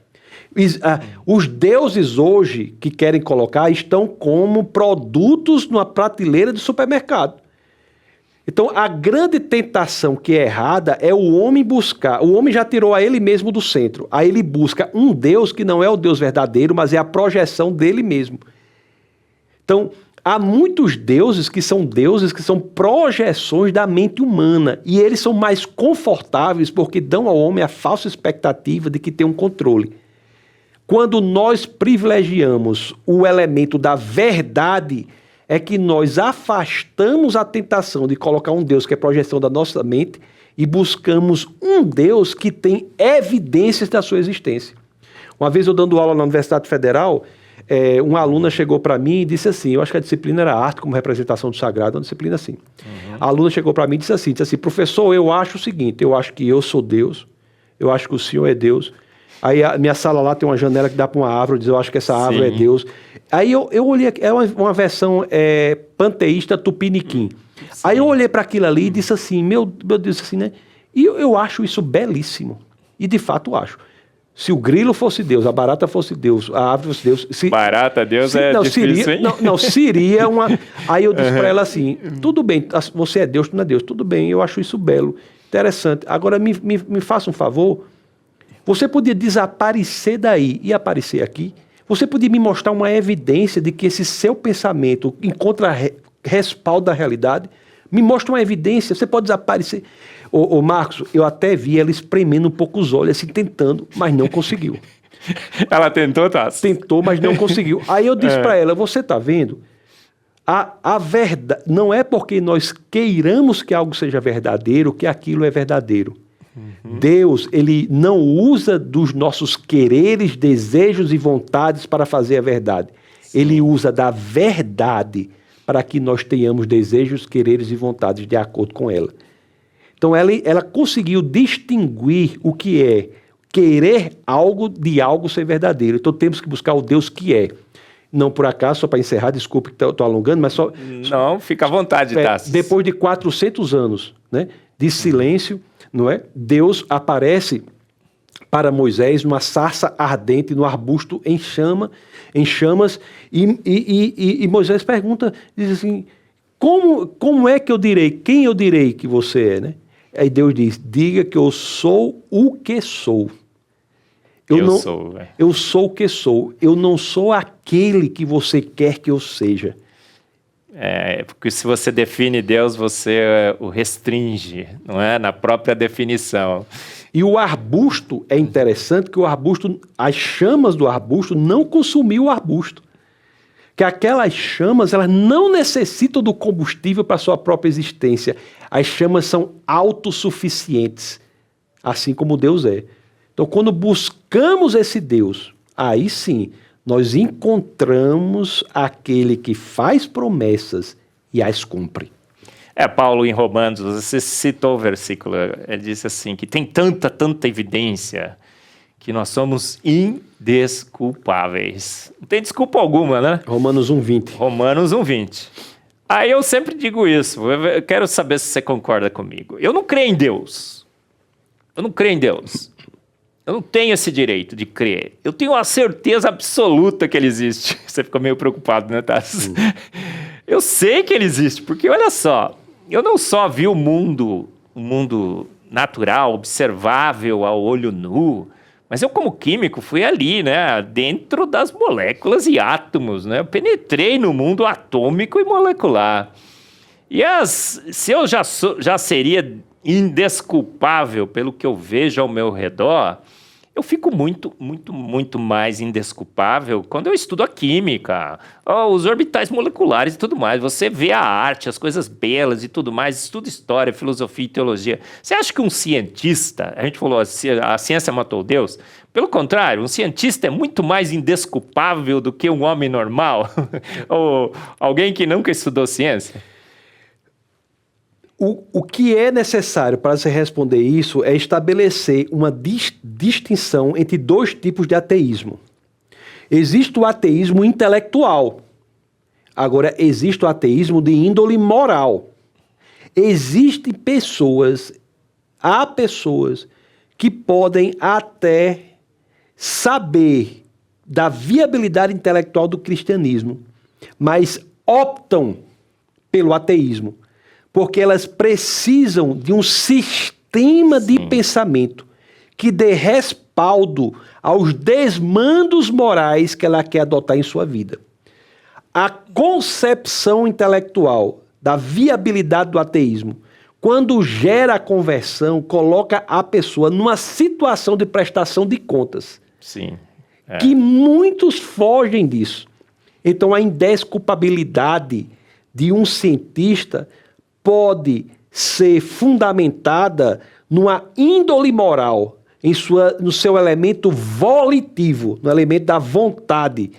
Os deuses hoje que querem colocar estão como produtos numa prateleira de supermercado. Então, a grande tentação que é errada é o homem buscar. O homem já tirou a ele mesmo do centro. Aí ele busca um Deus que não é o Deus verdadeiro, mas é a projeção dele mesmo. Então, há muitos deuses que são projeções da mente humana. E eles são mais confortáveis porque dão ao homem a falsa expectativa de que tem um controle. Quando nós privilegiamos o elemento da verdade, é que nós afastamos a tentação de colocar um Deus que é projeção da nossa mente e buscamos um Deus que tem evidências da sua existência. Uma vez eu dando aula na Universidade Federal, uma aluna chegou para mim e disse assim, eu acho que a disciplina era arte como representação do sagrado, uma disciplina assim. A aluna chegou para mim e disse assim, professor, eu acho o seguinte, eu acho que eu sou Deus, eu acho que o Senhor é Deus. Aí a minha sala lá tem uma janela que dá para uma árvore, diz, eu acho que essa árvore é Deus. Aí eu olhei, é uma versão panteísta tupiniquim. Aí eu olhei para aquilo ali e disse assim, meu Deus, assim, né? E eu acho isso belíssimo. E de fato acho. Se o grilo fosse Deus, a barata fosse Deus, a árvore fosse Deus... Barata, Deus difícil, hein? Não, seria uma... Aí eu disse para ela assim, tudo bem, você é Deus, tu não é Deus, tudo bem, eu acho isso belo, interessante. Agora me faça um favor, você podia desaparecer daí e aparecer aqui? Você podia me mostrar uma evidência de que esse seu pensamento encontra respaldo da realidade? Me mostra uma evidência, você pode desaparecer... Ô Marcos, eu até vi ela espremendo um pouco os olhos, assim, tentando, mas não conseguiu. Ela tentou, tá? Tentou, mas não conseguiu. Aí eu disse para ela, você tá vendo? A verdade, não é porque nós queiramos que algo seja verdadeiro, que aquilo é verdadeiro. Deus, ele não usa dos nossos quereres, desejos e vontades para fazer a verdade. Ele usa da verdade para que nós tenhamos desejos, quereres e vontades de acordo com ela. Então ela conseguiu distinguir o que é querer algo de algo ser verdadeiro. Então temos que buscar o Deus que é. Não por acaso, só para encerrar, desculpe que estou alongando, mas só... Não, fica à vontade, Tassos. Depois de 400 anos, né, de silêncio, não é? Deus aparece para Moisés numa sarça ardente, no arbusto em chamas, e Moisés pergunta, diz assim, como é que eu direi, quem eu direi que você é, né? Aí Deus diz, diga que eu sou o que sou. Eu sou o que sou. Eu não sou aquele que você quer que eu seja. Porque se você define Deus, você o restringe, não é? Na própria definição. E o arbusto, é interessante que as chamas do arbusto não consumiu o arbusto. Que aquelas chamas, elas não necessitam do combustível para a sua própria existência. As chamas são autossuficientes, assim como Deus é. Então, quando buscamos esse Deus, aí sim, nós encontramos aquele que faz promessas e as cumpre. Paulo em Romanos, você citou o versículo, ele disse assim, que tem tanta evidência que nós somos indesculpáveis. Não tem desculpa alguma, né? Romanos 1:20. Romanos 1:20. Aí eu sempre digo isso, eu quero saber se você concorda comigo. Eu não creio em Deus. Eu não tenho esse direito de crer. Eu tenho a certeza absoluta que ele existe. Você ficou meio preocupado, né, Tassos? Eu sei que ele existe, porque olha só, eu não só vi o mundo natural, observável ao olho nu, mas eu, como químico, fui ali, né, dentro das moléculas e átomos, né? Eu penetrei no mundo atômico e molecular. E se eu já seria indesculpável pelo que eu vejo ao meu redor, eu fico muito mais indesculpável quando eu estudo a química, os orbitais moleculares e tudo mais. Você vê a arte, as coisas belas e tudo mais, estuda história, filosofia e teologia. Você acha que um cientista, a gente falou, a ciência matou Deus? Pelo contrário, um cientista é muito mais indesculpável do que um homem normal? Ou alguém que nunca estudou ciência? O que é necessário para se responder isso é estabelecer uma distinção entre dois tipos de ateísmo. Existe o ateísmo intelectual. Agora, existe o ateísmo de índole moral. Há pessoas que podem até saber da viabilidade intelectual do cristianismo, mas optam pelo ateísmo. Porque elas precisam de um sistema de pensamento que dê respaldo aos desmandos morais que ela quer adotar em sua vida. A concepção intelectual da viabilidade do ateísmo, quando gera a conversão, coloca a pessoa numa situação de prestação de contas. Sim. que muitos fogem disso. Então, a indesculpabilidade de um cientista pode ser fundamentada numa índole moral, no seu elemento volitivo, no elemento da vontade,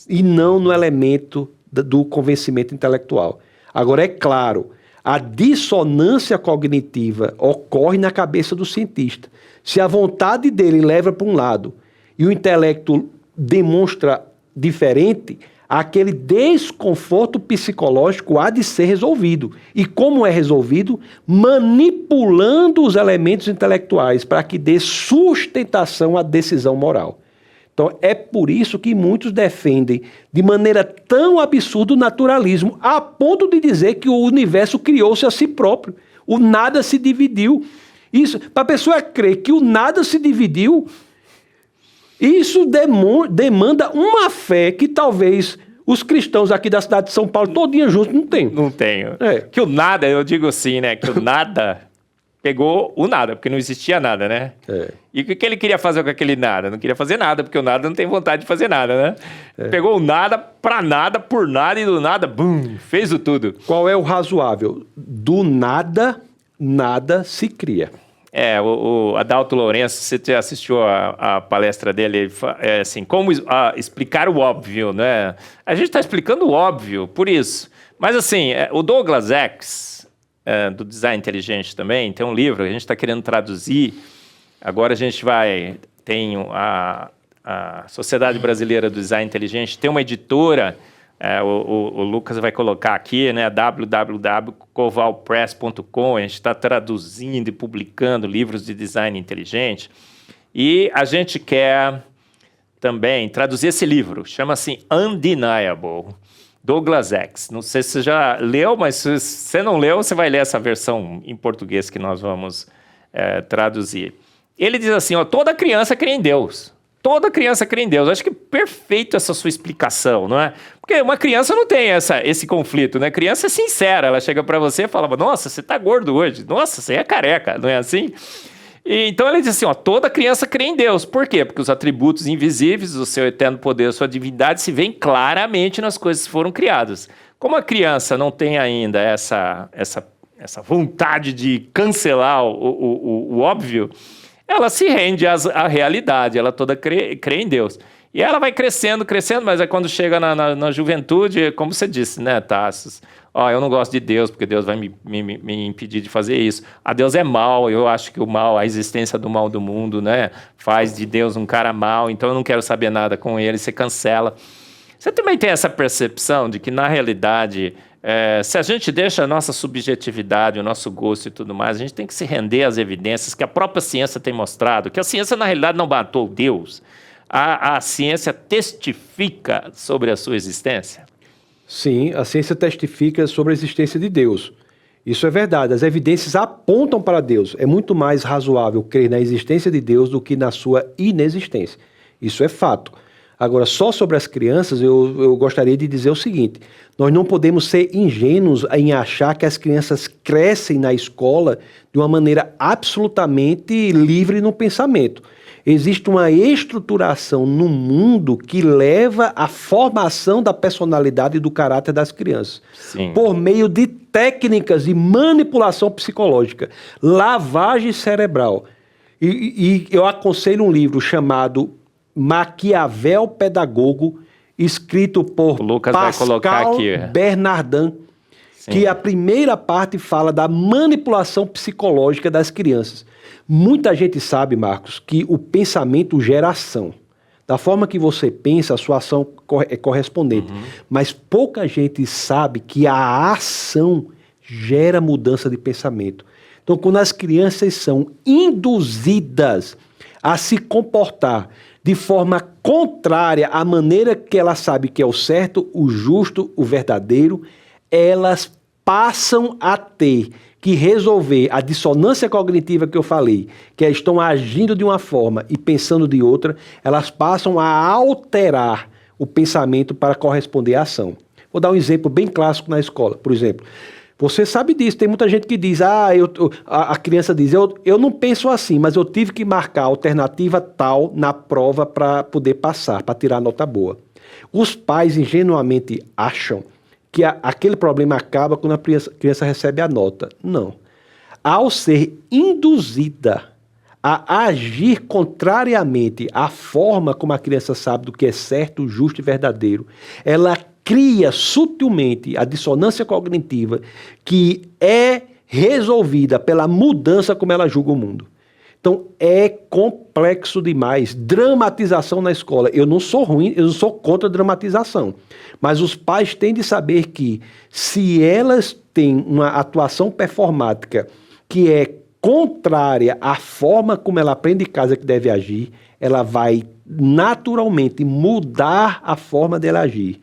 e não no elemento do convencimento intelectual. Agora, é claro, a dissonância cognitiva ocorre na cabeça do cientista. Se a vontade dele leva para um lado e o intelecto demonstra diferente, aquele desconforto psicológico há de ser resolvido. E como é resolvido? Manipulando os elementos intelectuais para que dê sustentação à decisão moral. Então, é por isso que muitos defendem de maneira tão absurda o naturalismo, a ponto de dizer que o universo criou-se a si próprio. O nada se dividiu. Isso, para a pessoa crer que o nada se dividiu, isso demanda uma fé que talvez os cristãos aqui da cidade de São Paulo, todinha juntos, não tem. Não tenho. Que o nada, eu digo assim, né? Que o nada pegou o nada, porque não existia nada, né? E o que ele queria fazer com aquele nada? Não queria fazer nada, porque o nada não tem vontade de fazer nada, né? Pegou o nada pra nada, por nada, e do nada, bum, fez o tudo. Qual é o razoável? Do nada, nada se cria. O Adalto Lourenço, você já assistiu a palestra dele, assim, como explicar o óbvio, né? A gente está explicando o óbvio, por isso. Mas assim, o Douglas X, do Design Inteligente também, tem um livro que a gente está querendo traduzir. Agora a gente tem a Sociedade Brasileira do Design Inteligente, tem uma editora, o Lucas vai colocar aqui, né, www.covalpress.com, a gente está traduzindo e publicando livros de design inteligente, e a gente quer também traduzir esse livro, chama-se Undeniable, Douglas X. Não sei se você já leu, mas se você não leu, você vai ler essa versão em português que nós vamos traduzir. Ele diz assim, toda criança crê em Deus. Toda criança crê em Deus. Acho que é perfeito essa sua explicação, não é? Porque uma criança não tem esse conflito, né? A criança é sincera, ela chega para você e fala, nossa, você tá gordo hoje. Nossa, você é careca, não é assim? E, então ele diz assim, toda criança crê em Deus. Por quê? Porque os atributos invisíveis, o seu eterno poder, a sua divindade se veem claramente nas coisas que foram criadas. Como a criança não tem ainda essa vontade de cancelar o óbvio, ela se rende à realidade, ela toda crê em Deus. E ela vai crescendo, mas é quando chega na juventude, como você disse, né, Tassos? Eu não gosto de Deus, porque Deus vai me impedir de fazer isso. Deus é mau, eu acho que o mal, a existência do mal do mundo, né, faz de Deus um cara mau, então eu não quero saber nada com ele, você cancela. Você também tem essa percepção de que, na realidade, se a gente deixa a nossa subjetividade, o nosso gosto e tudo mais, a gente tem que se render às evidências que a própria ciência tem mostrado, que a ciência, na realidade, não matou Deus. A ciência testifica sobre a sua existência? Sim, a ciência testifica sobre a existência de Deus. Isso é verdade, as evidências apontam para Deus. É muito mais razoável crer na existência de Deus do que na sua inexistência. Isso é fato. Agora, só sobre as crianças, eu gostaria de dizer o seguinte: nós não podemos ser ingênuos em achar que as crianças crescem na escola de uma maneira absolutamente livre no pensamento. Existe uma estruturação no mundo que leva à formação da personalidade e do caráter das crianças. Sim. Por meio de técnicas de manipulação psicológica, lavagem cerebral. E eu aconselho um livro chamado Maquiavel Pedagogo, escrito por Pascal Bernardin, que a primeira parte fala da manipulação psicológica das crianças. Muita gente sabe, Marcos, que o pensamento gera ação. Da forma que você pensa, a sua ação é correspondente. Mas pouca gente sabe que a ação gera mudança de pensamento. Então, quando as crianças são induzidas a se comportar de forma contrária à maneira que ela sabe que é o certo, o justo, o verdadeiro, elas passam a ter que resolver a dissonância cognitiva que eu falei, que elas estão agindo de uma forma e pensando de outra, elas passam a alterar o pensamento para corresponder à ação. Vou dar um exemplo bem clássico na escola. Por exemplo, Você sabe disso, tem muita gente que diz, a criança diz, eu não penso assim, mas eu tive que marcar a alternativa tal na prova para poder passar, para tirar nota boa. Os pais ingenuamente acham que aquele problema acaba quando a criança recebe a nota. Não. Ao ser induzida a agir contrariamente à forma como a criança sabe do que é certo, justo e verdadeiro, ela cria sutilmente a dissonância cognitiva que é resolvida pela mudança como ela julga o mundo. Então, é complexo demais. Dramatização na escola. Eu não sou ruim, eu não sou contra a dramatização. Mas os pais têm de saber que, se elas têm uma atuação performática que é contrária à forma como ela aprende em casa que deve agir, ela vai naturalmente mudar a forma dela agir.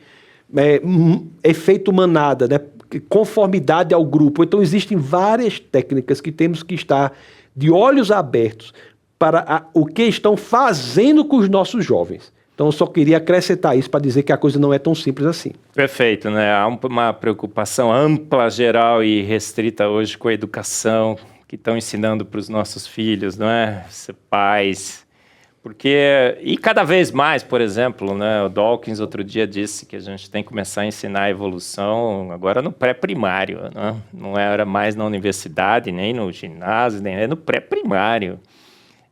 Efeito manada, né? Conformidade ao grupo. Então, existem várias técnicas que temos que estar de olhos abertos para o que estão fazendo com os nossos jovens. Então, eu só queria acrescentar isso para dizer que a coisa não é tão simples assim. Perfeito, né? Há uma preocupação ampla, geral e restrita hoje com a educação que estão ensinando para os nossos filhos, não é? Ser pais. Porque, e cada vez mais, por exemplo, né, o Dawkins outro dia disse que a gente tem que começar a ensinar a evolução agora no pré-primário, né? Não era mais na universidade, nem no ginásio, nem no pré-primário.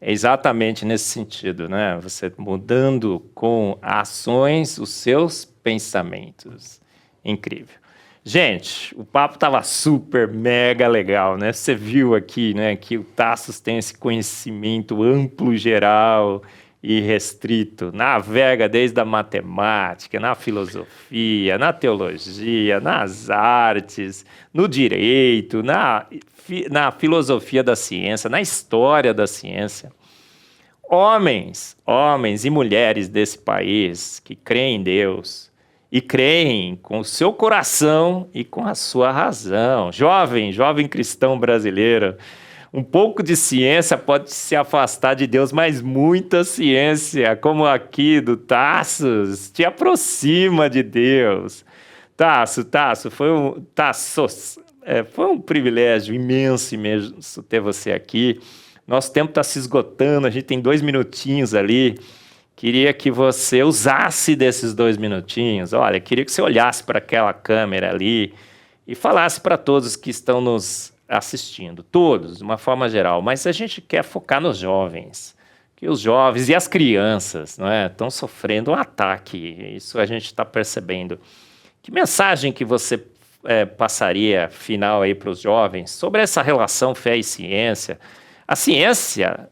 É exatamente nesse sentido, né? Você mudando com ações os seus pensamentos. Incrível. Gente, o papo estava super, mega legal, né? Você viu aqui, né, que o Tassos tem esse conhecimento amplo, geral e restrito. Navega desde a matemática, na filosofia, na teologia, nas artes, no direito, na filosofia da ciência, na história da ciência. Homens e mulheres desse país que creem em Deus, e creem com o seu coração e com a sua razão. Jovem cristão brasileiro, um pouco de ciência pode se afastar de Deus, mas muita ciência, como aqui do Tassos, te aproxima de Deus. Tassos, foi um privilégio imenso ter você aqui. Nosso tempo está se esgotando, a gente tem 2 minutinhos ali. Queria que você usasse desses 2 minutinhos. Olha, queria que você olhasse para aquela câmera ali e falasse para todos que estão nos assistindo, todos, de uma forma geral. Mas a gente quer focar nos jovens, que os jovens e as crianças, não é, estão sofrendo um ataque. Isso a gente está percebendo. Que mensagem que você passaria final aí para os jovens sobre essa relação fé e ciência? A ciência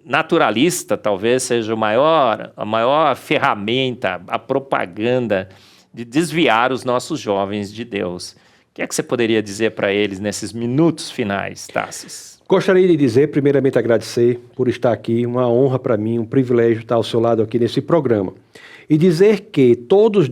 naturalista talvez seja a maior ferramenta, a propaganda de desviar os nossos jovens de Deus. O que é que você poderia dizer para eles nesses minutos finais, Tassos? Gostaria de dizer, primeiramente, agradecer por estar aqui, uma honra para mim, um privilégio estar ao seu lado aqui nesse programa. E dizer que todos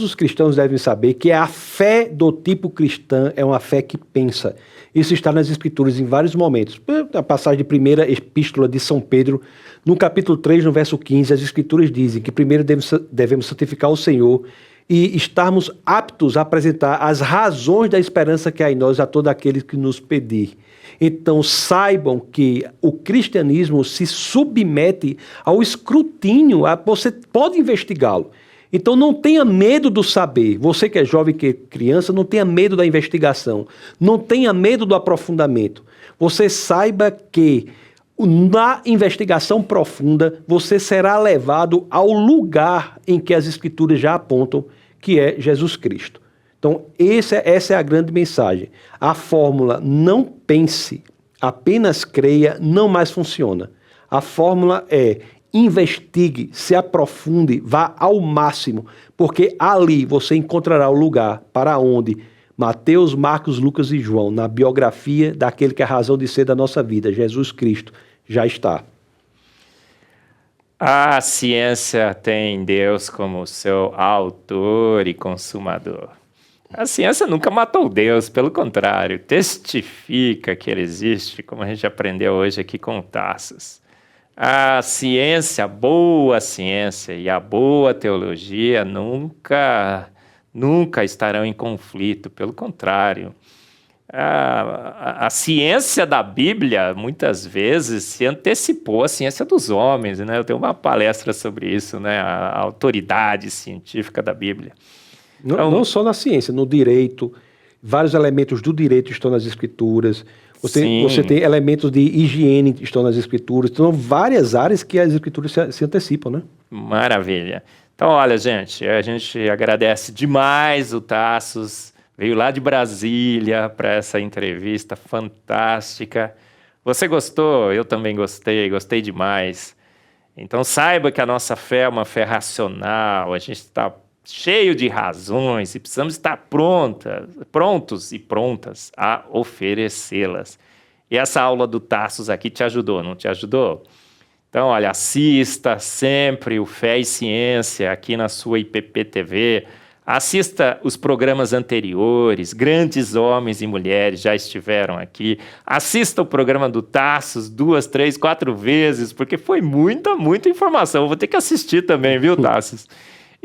os cristãos devem saber que a fé do tipo cristã é uma fé que pensa. Isso está nas Escrituras em vários momentos. A passagem de primeira epístola de São Pedro, no capítulo 3, no verso 15, as Escrituras dizem que primeiro devemos santificar o Senhor e estarmos aptos a apresentar as razões da esperança que há em nós a todo aquele que nos pedir. Então saibam que o cristianismo se submete ao escrutínio, você pode investigá-lo. Então não tenha medo do saber. Você que é jovem, que é criança, não tenha medo da investigação. Não tenha medo do aprofundamento. Você saiba que na investigação profunda você será levado ao lugar em que as Escrituras já apontam, que é Jesus Cristo. Então essa é a grande mensagem. A fórmula não pense, apenas creia não mais funciona. A fórmula é: investigue, se aprofunde, vá ao máximo, porque ali você encontrará o lugar para onde Mateus, Marcos, Lucas e João, na biografia daquele que é a razão de ser da nossa vida, Jesus Cristo, já está. A ciência tem Deus como seu autor e consumador. A ciência nunca matou Deus, pelo contrário, testifica que ele existe, como a gente aprendeu hoje aqui com o Tassos. A ciência, a boa ciência e a boa teologia nunca nunca estarão em conflito, pelo contrário. A ciência da Bíblia, muitas vezes, se antecipou à ciência dos homens, né? Eu tenho uma palestra sobre isso, né? A autoridade científica da Bíblia. Então, não só na ciência, no direito, vários elementos do direito estão nas escrituras, você tem elementos de higiene que estão nas escrituras, então várias áreas que as escrituras se antecipam, né? Maravilha. Então, olha, gente, a gente agradece demais o Tassos, veio lá de Brasília para essa entrevista fantástica. Você gostou? Eu também gostei demais. Então saiba que a nossa fé é uma fé racional, a gente está cheio de razões e precisamos estar prontos e prontas a oferecê-las. E essa aula do Tassos aqui te ajudou, não te ajudou? Então, olha, assista sempre o Fé e Ciência aqui na sua IPP-TV. Assista os programas anteriores, grandes homens e mulheres já estiveram aqui. Assista o programa do Tassos 2, 3, 4 vezes, porque foi muita informação. Eu vou ter que assistir também, viu, Tassos?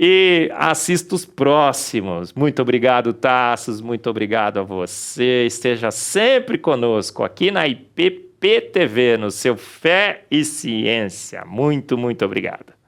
E assista os próximos. Muito obrigado, Tassos. Muito obrigado a você. Esteja sempre conosco aqui na IPP-TV, no seu Fé e Ciência. Muito obrigado.